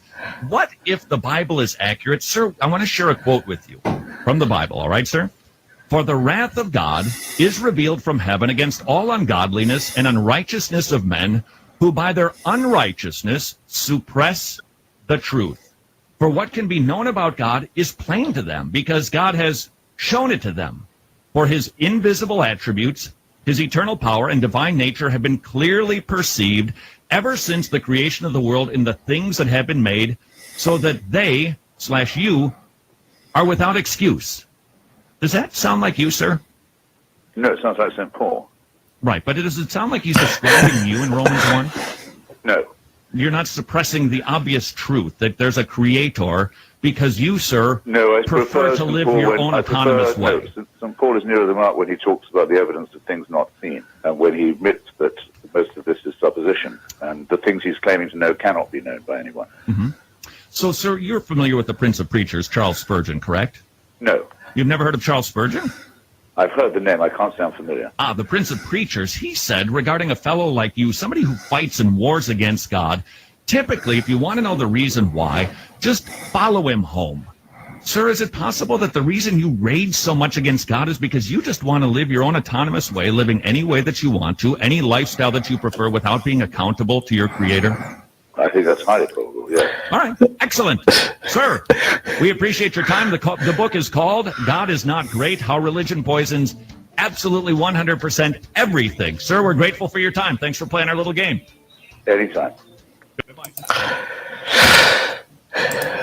What if the Bible is accurate? Sir, I want to share a quote with you from the Bible. All right, sir? For the wrath of God is revealed from heaven against all ungodliness and unrighteousness of men who by their unrighteousness suppress the truth. For what can be known about God is plain to them because God has shown it to them. For his invisible attributes, his eternal power and divine nature have been clearly perceived ever since the creation of the world in the things that have been made, so that they/you are without excuse. Does that sound like you, sir? No, it sounds like St. Paul. Right, but does it sound like he's describing you in Romans 1? No. You're not suppressing the obvious truth that there's a creator because you, sir, No, I prefer to St. live Paul your when- own I autonomous prefer- way. No, St. Paul is nearer the mark when he talks about the evidence of things not seen, and when he admits that most of this is supposition, and the things he's claiming to know cannot be known by anyone. So, sir, you're familiar with the Prince of Preachers, Charles Spurgeon, correct? No. You've never heard of Charles Spurgeon? I've heard the name. I can't say I'm familiar. The Prince of Preachers, he said regarding a fellow like you, somebody who fights and wars against God, typically, if you want to know the reason why, just follow him home. Sir, is it possible that the reason you rage so much against God is because you just want to live your own autonomous way, living any way that you want to, any lifestyle that you prefer without being accountable to your Creator? I think that's highly probable, yes. All right, excellent. Sir, we appreciate your time. The book is called God is Not Great, How Religion Poisons Absolutely 100% Everything. Sir, we're grateful for your time. Thanks for playing our little game. Anytime.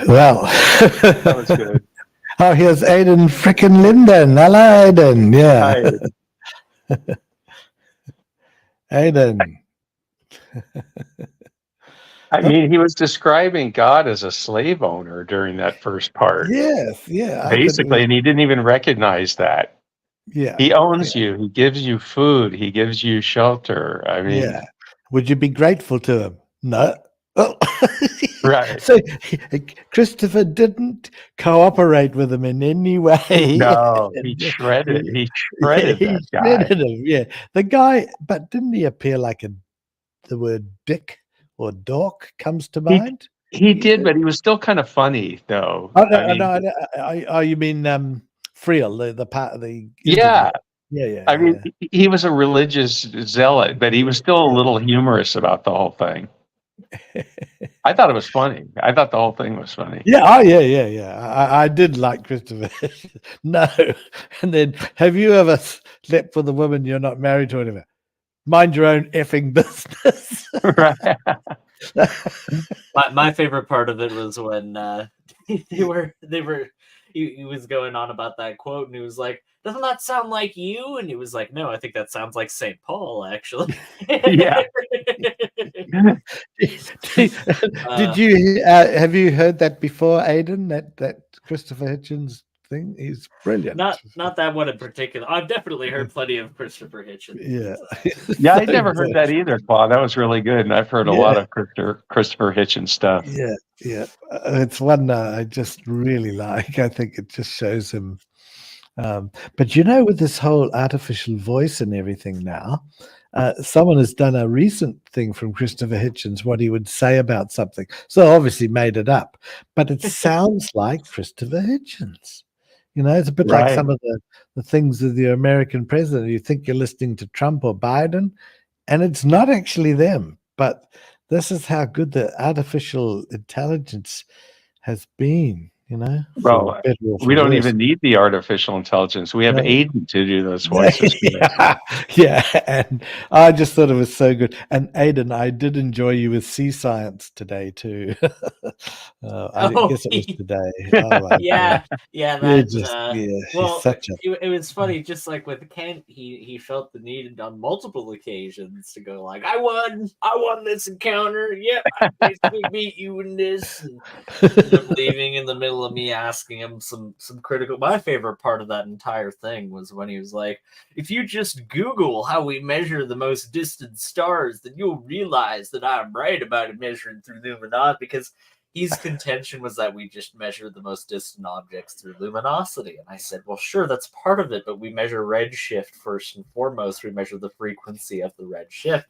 Well, That was good. oh, here's Aidan frickin' Linden. Hello, Aidan. Yeah. Hi. Aidan. I mean, he was describing God as a slave owner during that first part. Yes, yeah. Basically, and he didn't even recognize that. Yeah. He owns you. He gives you food. He gives you shelter. I mean, Yeah. Would you be grateful to him? No. Oh. Right. So Christopher didn't cooperate with him in any way. No, he shredded. He shredded He that guy. shredded him, yeah. The guy, but didn't he appear like the word dick or dork comes to mind? He did, but he was still kind of funny, though. Oh, no, I mean, oh, you mean Friel, the part of the yeah. yeah. I mean, he was a religious zealot, but he was still a little humorous about the whole thing. I thought it was funny. I thought the whole thing was funny. Yeah, oh yeah. I did like Christopher. No, and then have you ever slept with a woman you're not married to? Whatever. Mind your own effing business. Right. My favorite part of it was when he was going on about that quote, and he was like, "Doesn't that sound like you?" And he was like, "No, I think that sounds like St. Paul, actually." Yeah. Did you have you heard that before, Aidan? That Christopher Hitchens thing? He's brilliant. Not that one in particular. I've definitely heard plenty of Christopher Hitchens. Yeah. Yeah, I So never heard good. that either, Claude. That was really good. And I've heard a lot of Christopher Hitchens stuff. Yeah. It's one I just really like. I think it just shows him. But with this whole artificial voice and everything now, someone has done a recent thing from Christopher Hitchens, what he would say about something. So obviously made it up, but it sounds like Christopher Hitchens. It's a bit like Right. some of the things of the American president. You think you're listening to Trump or Biden, and it's not actually them. But this is how good the artificial intelligence has been, for Well, better or for we don't worse. even need the artificial intelligence. We have No. Aiden to do those voices. Yeah, and I just thought it was so good. And Aidan, I did enjoy you with sea science today too. I guess it was today. Oh, my Yeah, God. yeah. You're That he's well, such a it was funny. Just like with Kent, he felt the need on multiple occasions to go like, "I won this encounter. Yep, I basically beat you in this." And ended up leaving in the middle of me asking him some critical. My favorite part of that entire thing was when he was like, "If you just Google how we measure the most distant stars, then you'll realize that I'm right about it measuring through luminosity," because his contention was that we just measure the most distant objects through luminosity. And I said, well, sure, that's part of it, but we measure redshift first and foremost. We measure the frequency of the redshift.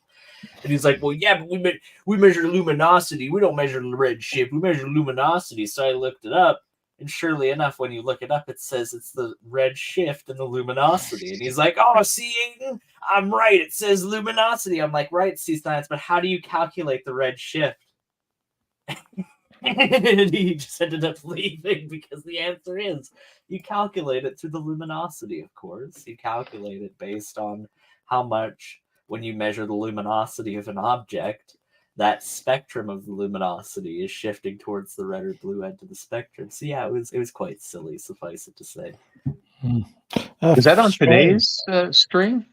And he's like, well, yeah, but we measure luminosity. We don't measure redshift. We measure luminosity. So I looked it up. And surely enough, when you look it up, it says it's the redshift and the luminosity. And he's like, oh, see, Aiden, I'm right. It says luminosity. I'm like, right, see science, but how do you calculate the redshift? And he just ended up leaving because the answer is you calculate it through the luminosity, of course. You calculate it based on how much, when you measure the luminosity of an object, that spectrum of the luminosity is shifting towards the red or blue end of the spectrum. So yeah, it was quite silly, suffice it to say. Is that on strange. today's stream?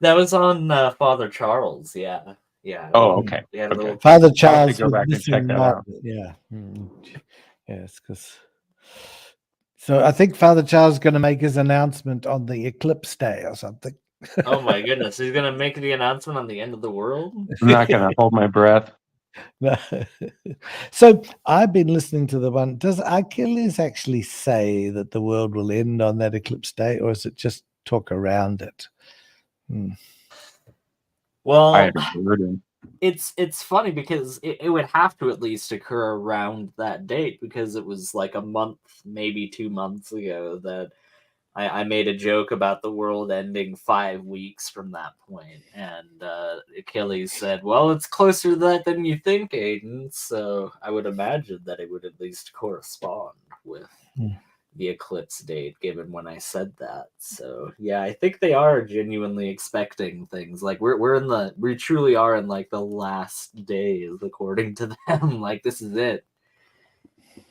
That was on Father Charles, yeah. Yeah. Oh, okay. We had a little Father I'll have to Charles go with back and missing check that mod. out. Yeah. Yes, because. So I think Father Charles is going to make his announcement on the eclipse day or something. Oh my goodness, he's gonna make the announcement on the end of the world? I'm not going to hold my breath. No. So I've been listening to the one. Does Achilles actually say that the world will end on that eclipse day, or is it just talk around it? Well, I haven't heard him. it's funny because it would have to at least occur around that date, because it was like a month, maybe 2 months ago that I made a joke about the world ending 5 weeks from that point, and Achilles said, "Well, it's closer to that than you think, Aiden." So I would imagine that it would at least correspond with the eclipse date, given when I said that. So yeah, I think they are genuinely expecting things. Like we truly are in like the last days, according to them. Like this is it.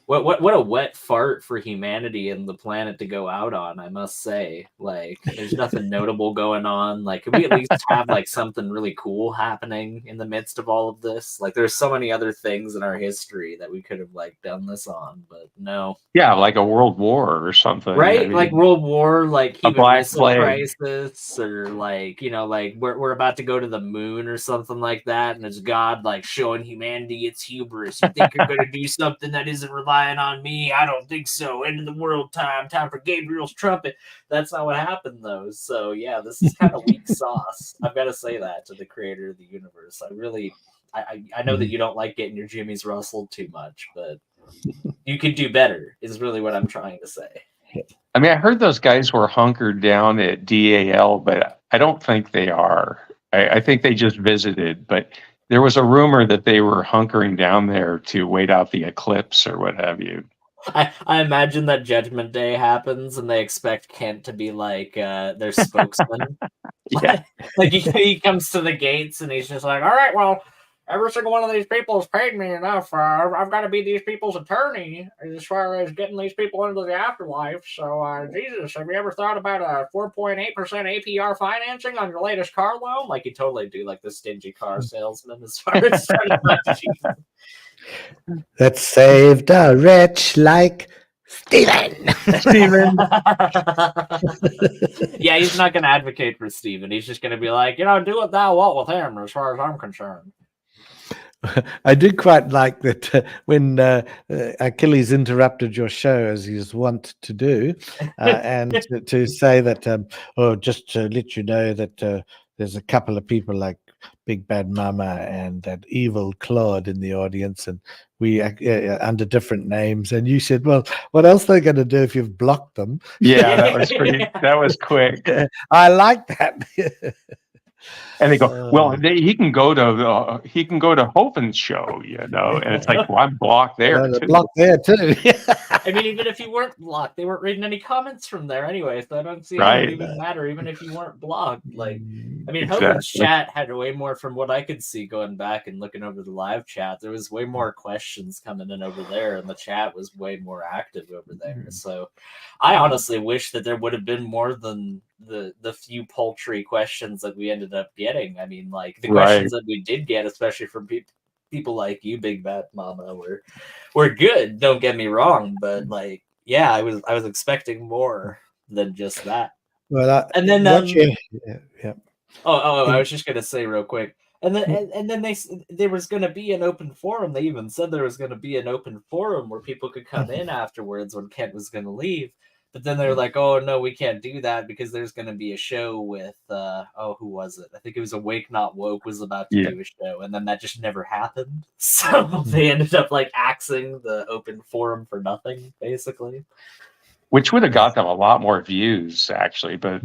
What a wet fart for humanity and the planet to go out on, I must say. Like, there's nothing notable going on. Like, could we at least have like something really cool happening in the midst of all of this? Like, there's so many other things in our history that we could have like done this on, but no. Yeah, like a world war or something. Right? I mean, Like World War, like a human Black missile Plague. crisis, or like, like we're about to go to the moon or something like that, and it's God like showing humanity its hubris. You think you're gonna do something that isn't relying on me? I don't think so. End of the world time for Gabriel's trumpet. That's not what happened though. So yeah, this is kind of weak sauce. I've got to say that to the creator of the universe. I know that you don't like getting your jimmies rustled too much, but you could do better, is really what I'm trying to say. I mean, I heard those guys were hunkered down at DAL, but I don't think they are. I think they just visited, but there was a rumor that they were hunkering down there to wait out the eclipse or what have you. I imagine that Judgment Day happens and they expect Kent to be like their spokesman. Yeah. Like he comes to the gates and he's just like, all right, well, every single one of these people has paid me enough. I've got to be these people's attorney as far as getting these people into the afterlife. So, Jesus, have you ever thought about a 4.8% APR financing on your latest car loan? Like, you totally do, like the stingy car salesman as far as That saved a wretch like Stephen. Steven. Yeah, he's not going to advocate for Stephen. He's just going to be like, do what thou wilt with him as far as I'm concerned. I did quite like that when Achilles interrupted your show, as he's wont to do, and to say that, just to let you know that there's a couple of people like Big Bad Mama and that evil Claude in the audience, and we under different names. And you said, well, what else are they going to do if you've blocked them? Yeah, that was pretty. That was quick. I like that. And they go, well, he can go to Hoven's show, and it's like, well, I'm blocked there. They're blocked there too. I mean, even if you weren't blocked, they weren't reading any comments from there anyway, so I don't see how it would even matter, even if you weren't blocked. Like, I mean, Hogan's chat had way more, from what I could see going back and looking over the live chat, there was way more questions coming in over there, and the chat was way more active over there. So I honestly wish that there would have been more than the few paltry questions that we ended up getting. I mean, like, the questions that we did get, especially from people like you, Big Bad Mama, were good. Don't get me wrong, but like, yeah, I was expecting more than just that. Well, and then yeah. I was just gonna say real quick, and then there was gonna be an open forum. They even said there was gonna be an open forum where people could come in afterwards when Kent was gonna leave. But then they're like, oh, no, we can't do that because there's going to be a show with, who was it? I think it was Awake Not Woke was about to do a show, and then that just never happened. So they ended up, like, axing the open forum for nothing, basically. Which would have got them a lot more views, actually, but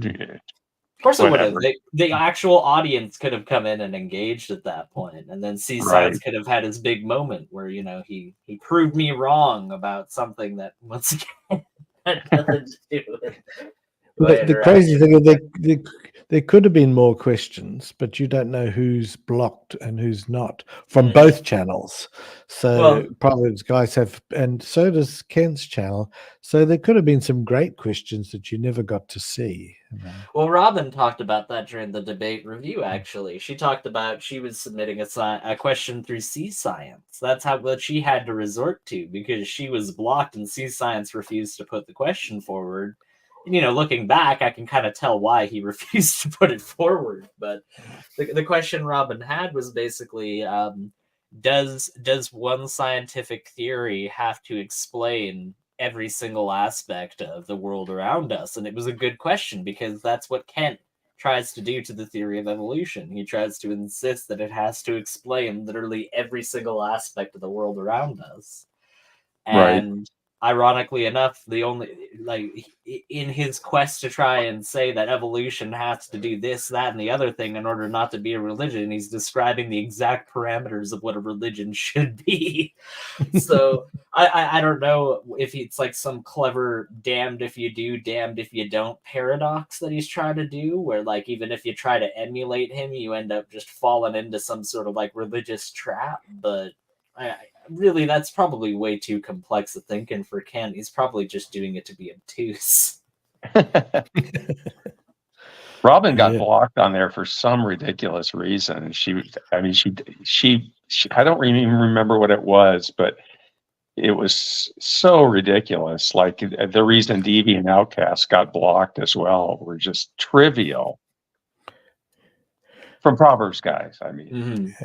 Of course it would have. whatever. The actual audience could have come in and engaged at that point, and then C Science Right. could have had his big moment where he proved me wrong about something that once again had nothing to do with The crazy thing is there could have been more questions, but you don't know who's blocked and who's not from both channels. So Providence guys have, and so does Ken's channel. So there could have been some great questions that you never got to see. Well, Robin talked about that during the debate review, actually. She talked about she was submitting a question through C Science. That's what she had to resort to because she was blocked and C Science refused to put the question forward. And, looking back, I can kind of tell why he refused to put it forward. But the question Robin had was basically, does one scientific theory have to explain every single aspect of the world around us? And it was a good question because that's what Kent tries to do to the theory of evolution. He tries to insist that it has to explain literally every single aspect of the world around us. And ironically enough, the only in his quest to try and say that evolution has to do this, that, and the other thing in order not to be a religion, he's describing the exact parameters of what a religion should be. So I don't know if it's like some clever damned if you do, damned if you don't paradox that he's trying to do, where like even if you try to emulate him, you end up just falling into some sort of like religious trap. But really, that's probably way too complex of thinking for Ken. He's probably just doing it to be obtuse. Robin got blocked on there for some ridiculous reason. She I don't even remember what it was, but it was so ridiculous. Like the reason Deviant and Outcast got blocked as well were just trivial. From Proverbs guys, I mean. Mm-hmm.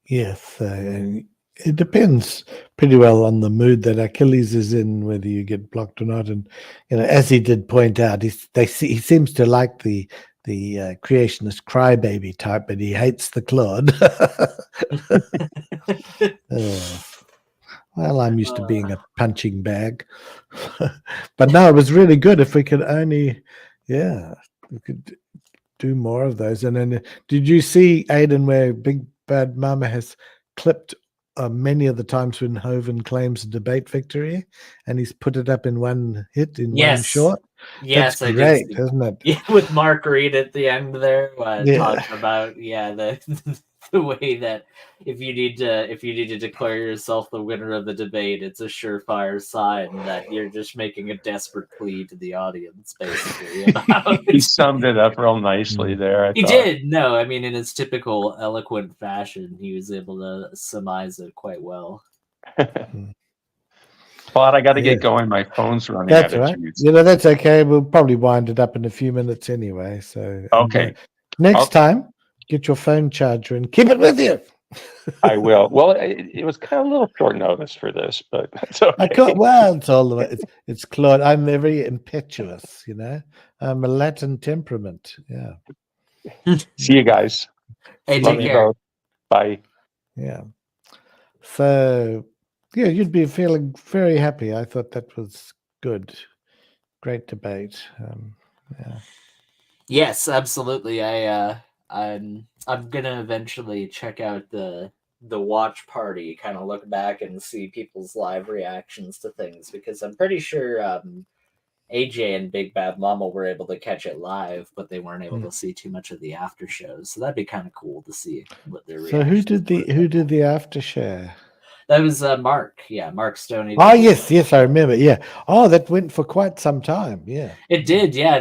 Yes, and it depends pretty well on the mood that Achilles is in, whether you get blocked or not. And as he did point out, he seems to like the creationist crybaby type, but he hates the Claude. Well, I'm used to being a punching bag, but no, it was really good. If we could only, we could do more of those. And then, did you see, Aidan, where Big Bad Mama has clipped many of the times when Hovind claims a debate victory, and he's put it up in one hit, in one shot? Yes, that's great, isn't it? Yeah, with Mark Reed at the end there, talking about the way that if you need to declare yourself the winner of the debate, it's a surefire sign that you're just making a desperate plea to the audience, basically. He summed it up real nicely there. He did. No, I mean, in his typical eloquent fashion, he was able to surmise it quite well. Claude, I got to get going. My phone's running That's out of right. juice. That's okay. We'll probably wind it up in a few minutes anyway. So okay. Next time, get your phone charger and keep it with you. I will. Well, it was kind of a little short notice for this, but that's okay. It's all the way. It's Claude. I'm very impetuous, I'm a Latin temperament. Yeah. See you guys. Hey, take care. Bye. Yeah. So, you'd be feeling very happy. I thought that was good. Great debate. Yes, absolutely. I'm gonna eventually check out the watch party, kind of look back and see people's live reactions to things, because I'm pretty sure AJ and Big Bad Mama were able to catch it live, but they weren't able to see too much of the after shows. So that'd be kind of cool to see what their reactions. So who did the after show? That was Mark. Yeah, Mark Stoney. Oh yes, I remember. Yeah. Oh, that went for quite some time. Yeah. It did. Yeah,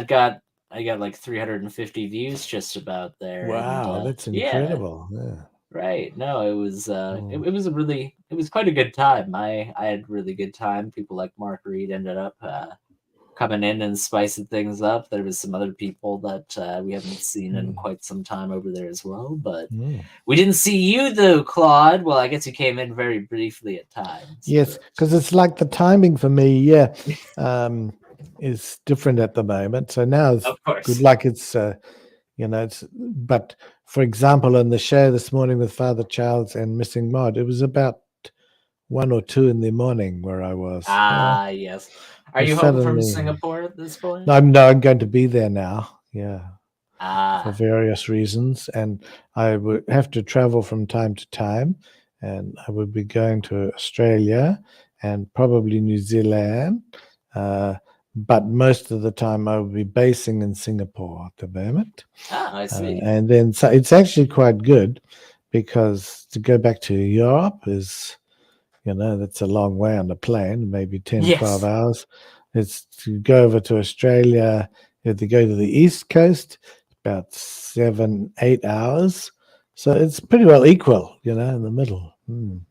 I got like 350 views just about there. Wow, that's incredible. Yeah. Right. No, it was it was quite a good time. I had a really good time. People like Mark Reed ended up coming in and spicing things up. There was some other people that we haven't seen in quite some time over there as well. But we didn't see you though, Claude. Well, I guess you came in very briefly at times. Yes, because it's like the timing for me, is different at the moment. So now it's good. Like it's but for example, on the show this morning with Father Charles and Missing Mod, it was about 1 or 2 in the morning where I was. Yes. Are you home from Singapore at this point? No, I'm going to be there now. Yeah, for Ah, various reasons, and I would have to travel from time to time, and I would be going to Australia and probably New Zealand, uh, but most of the time I would be basing in Singapore at the moment. I see. And then so it's actually quite good because to go back to Europe is, that's a long way on the plane, maybe 10, 12 Yes. hours. It's to go over to Australia, you have to go to the East Coast, about 7, 8 hours. So it's pretty well equal, in the middle. And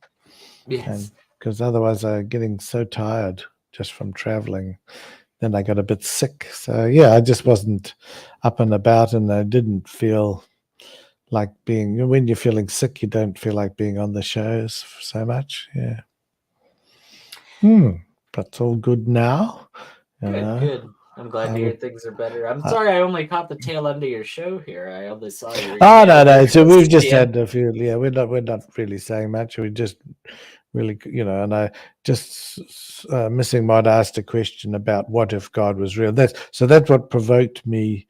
Yes. because otherwise I'm getting so tired just from traveling. Then I got a bit sick. So yeah, I just wasn't up and about, and I didn't feel like being, when you're feeling sick, you don't feel like being on the shows so much. Yeah. But it's all good now. Good, good. I'm glad I to hear would. things are better. I'm I, sorry I only caught the tail end of your show here. I only saw your oh email. no. So we've just Yeah. had a few. Yeah, we're not really saying much. We just really, and I just missing might asked a question about what if God was real. That's what provoked me,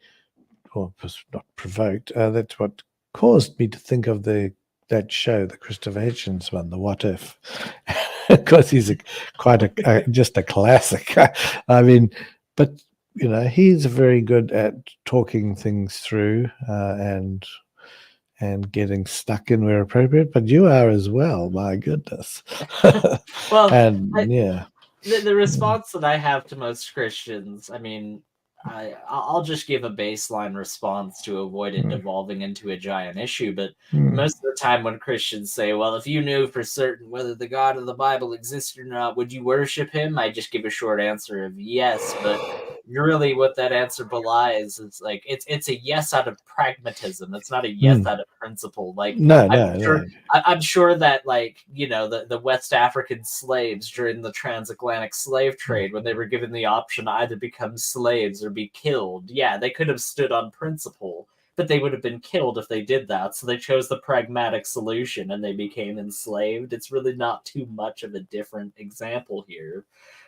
or was not provoked. That's what caused me to think of that show, the Christopher Hitchens one, the What If, because he's just a classic. I mean, but he's very good at talking things through and getting stuck in where appropriate. But you are as well. My goodness. Well, And yeah. the response that I have to most Christians, I mean, I'll just give a baseline response to avoid it devolving into a giant issue. But most of the time, when Christians say, "Well, if you knew for certain whether the God of the Bible existed or not, would you worship Him?" I just give a short answer of yes. But really, what that answer belies is like it's a yes out of pragmatism. It's not a yes out of principle. Like No, I'm no, sure no. I'm sure that, like, the West African slaves during the transatlantic slave trade, when they were given the option to either become slaves or be killed, yeah, they could have stood on principle, but they would have been killed if they did that. So they chose the pragmatic solution and they became enslaved. It's really not too much of a different example here,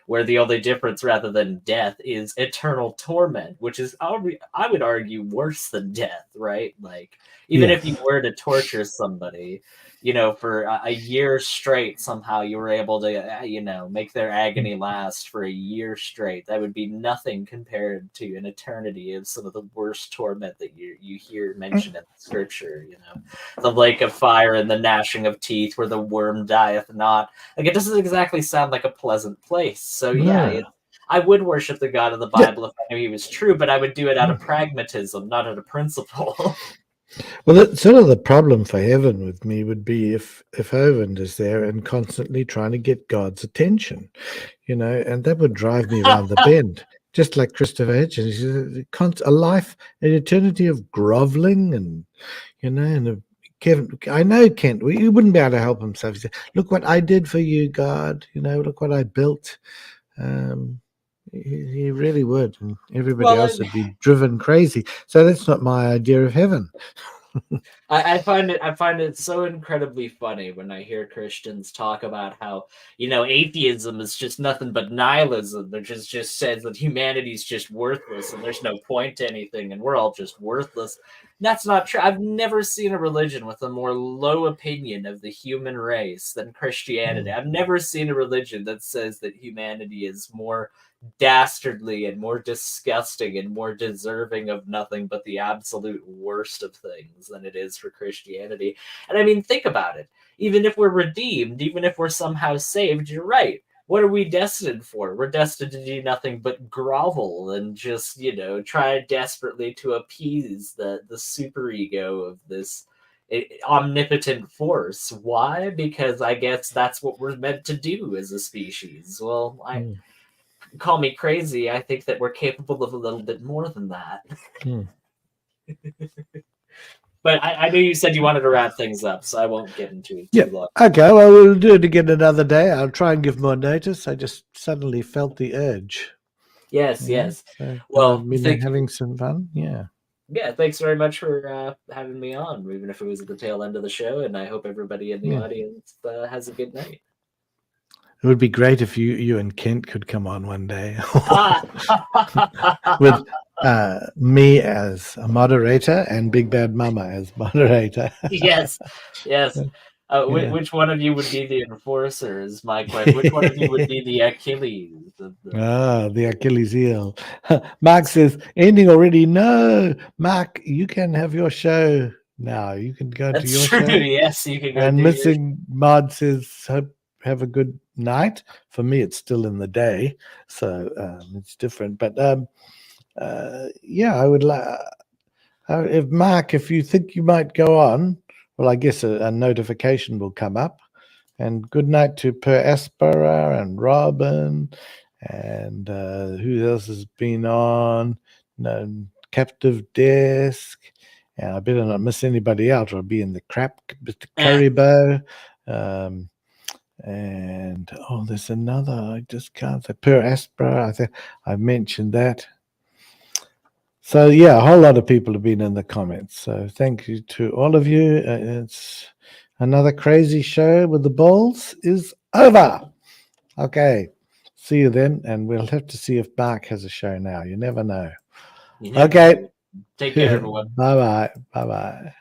where the only difference rather than death is eternal torment, which is, I would argue, worse than death, right? Like, even Yeah. if you were to torture somebody, for a year straight, somehow you were able to, make their agony last for a year straight. That would be nothing compared to an eternity of some of the worst torment that you hear mentioned in the scripture. The lake of fire and the gnashing of teeth, where the worm dieth not. Like, it doesn't exactly sound like a pleasant place. So yeah, No. I would worship the God of the Yeah. Bible if I knew He was true, but I would do it out of pragmatism, not out of principle. Well, that sort of the problem for heaven with me would be if Owen is there and constantly trying to get God's attention, and that would drive me around the bend, just like Christopher Hitchens. A life, an eternity of groveling, and Kevin. I know Kent. He wouldn't be able to help himself. He said, "Look what I did for you, God. Look what I built." Um, he really would, and everybody Well, else would be driven crazy. So that's not my idea of heaven. I find it so incredibly funny when I hear Christians talk about how, atheism is just nothing but nihilism. It just says that humanity's just worthless and there's no point to anything and we're all just worthless. That's not true. I've never seen a religion with a more low opinion of the human race than Christianity. I've never seen a religion that says that humanity is more dastardly and more disgusting and more deserving of nothing but the absolute worst of things than it is for Christianity. And I mean, think about it. Even if we're redeemed, even if we're somehow saved, you're right. What are we destined for? We're destined to do nothing but grovel and just, try desperately to appease the superego of this omnipotent force. Why? Because I guess that's what we're meant to do as a species. Well, call me crazy. I think that we're capable of a little bit more than that. But I knew you said you wanted to wrap things up, so I won't get into it too long. Okay, well, we'll do it again another day. I'll try and give more notice. I just suddenly felt the urge. Yes, yes. So, Well, I've been thank you. having some fun. Yeah. Yeah, thanks very much for having me on, even if it was at the tail end of the show. And I hope everybody in the audience has a good night. It would be great if you and Kent could come on one day. Ah! me as a moderator and Big Bad Mama as moderator. Yes, yes. Yeah. Which one of you would be the enforcer? Is my question. Which one of you would be the Achilles? The Achilles heel. Mark says, ending already. No, Mark, you can have your show now. You can go to That's your true. show. Yes, you can go. And do your- Missing Mod says, hope have a good night. For me, it's still in the day, so it's different. But yeah, I would like. If Mark, if you think you might go on, well, I guess a notification will come up. And good night to Per Aspera and Robin, and who else has been on? No, Captive Desk. And I better not miss anybody out, or I'll be in the crap. Mr. Currybow. And there's another. I just can't say. Per Aspera. I think I mentioned that. So yeah, a whole lot of people have been in the comments. So thank you to all of you. It's another crazy show with the Bawles is over. Okay, see you then, and we'll have to see if Mark has a show now. You never know. You never Okay, know. Take care, everyone. bye bye.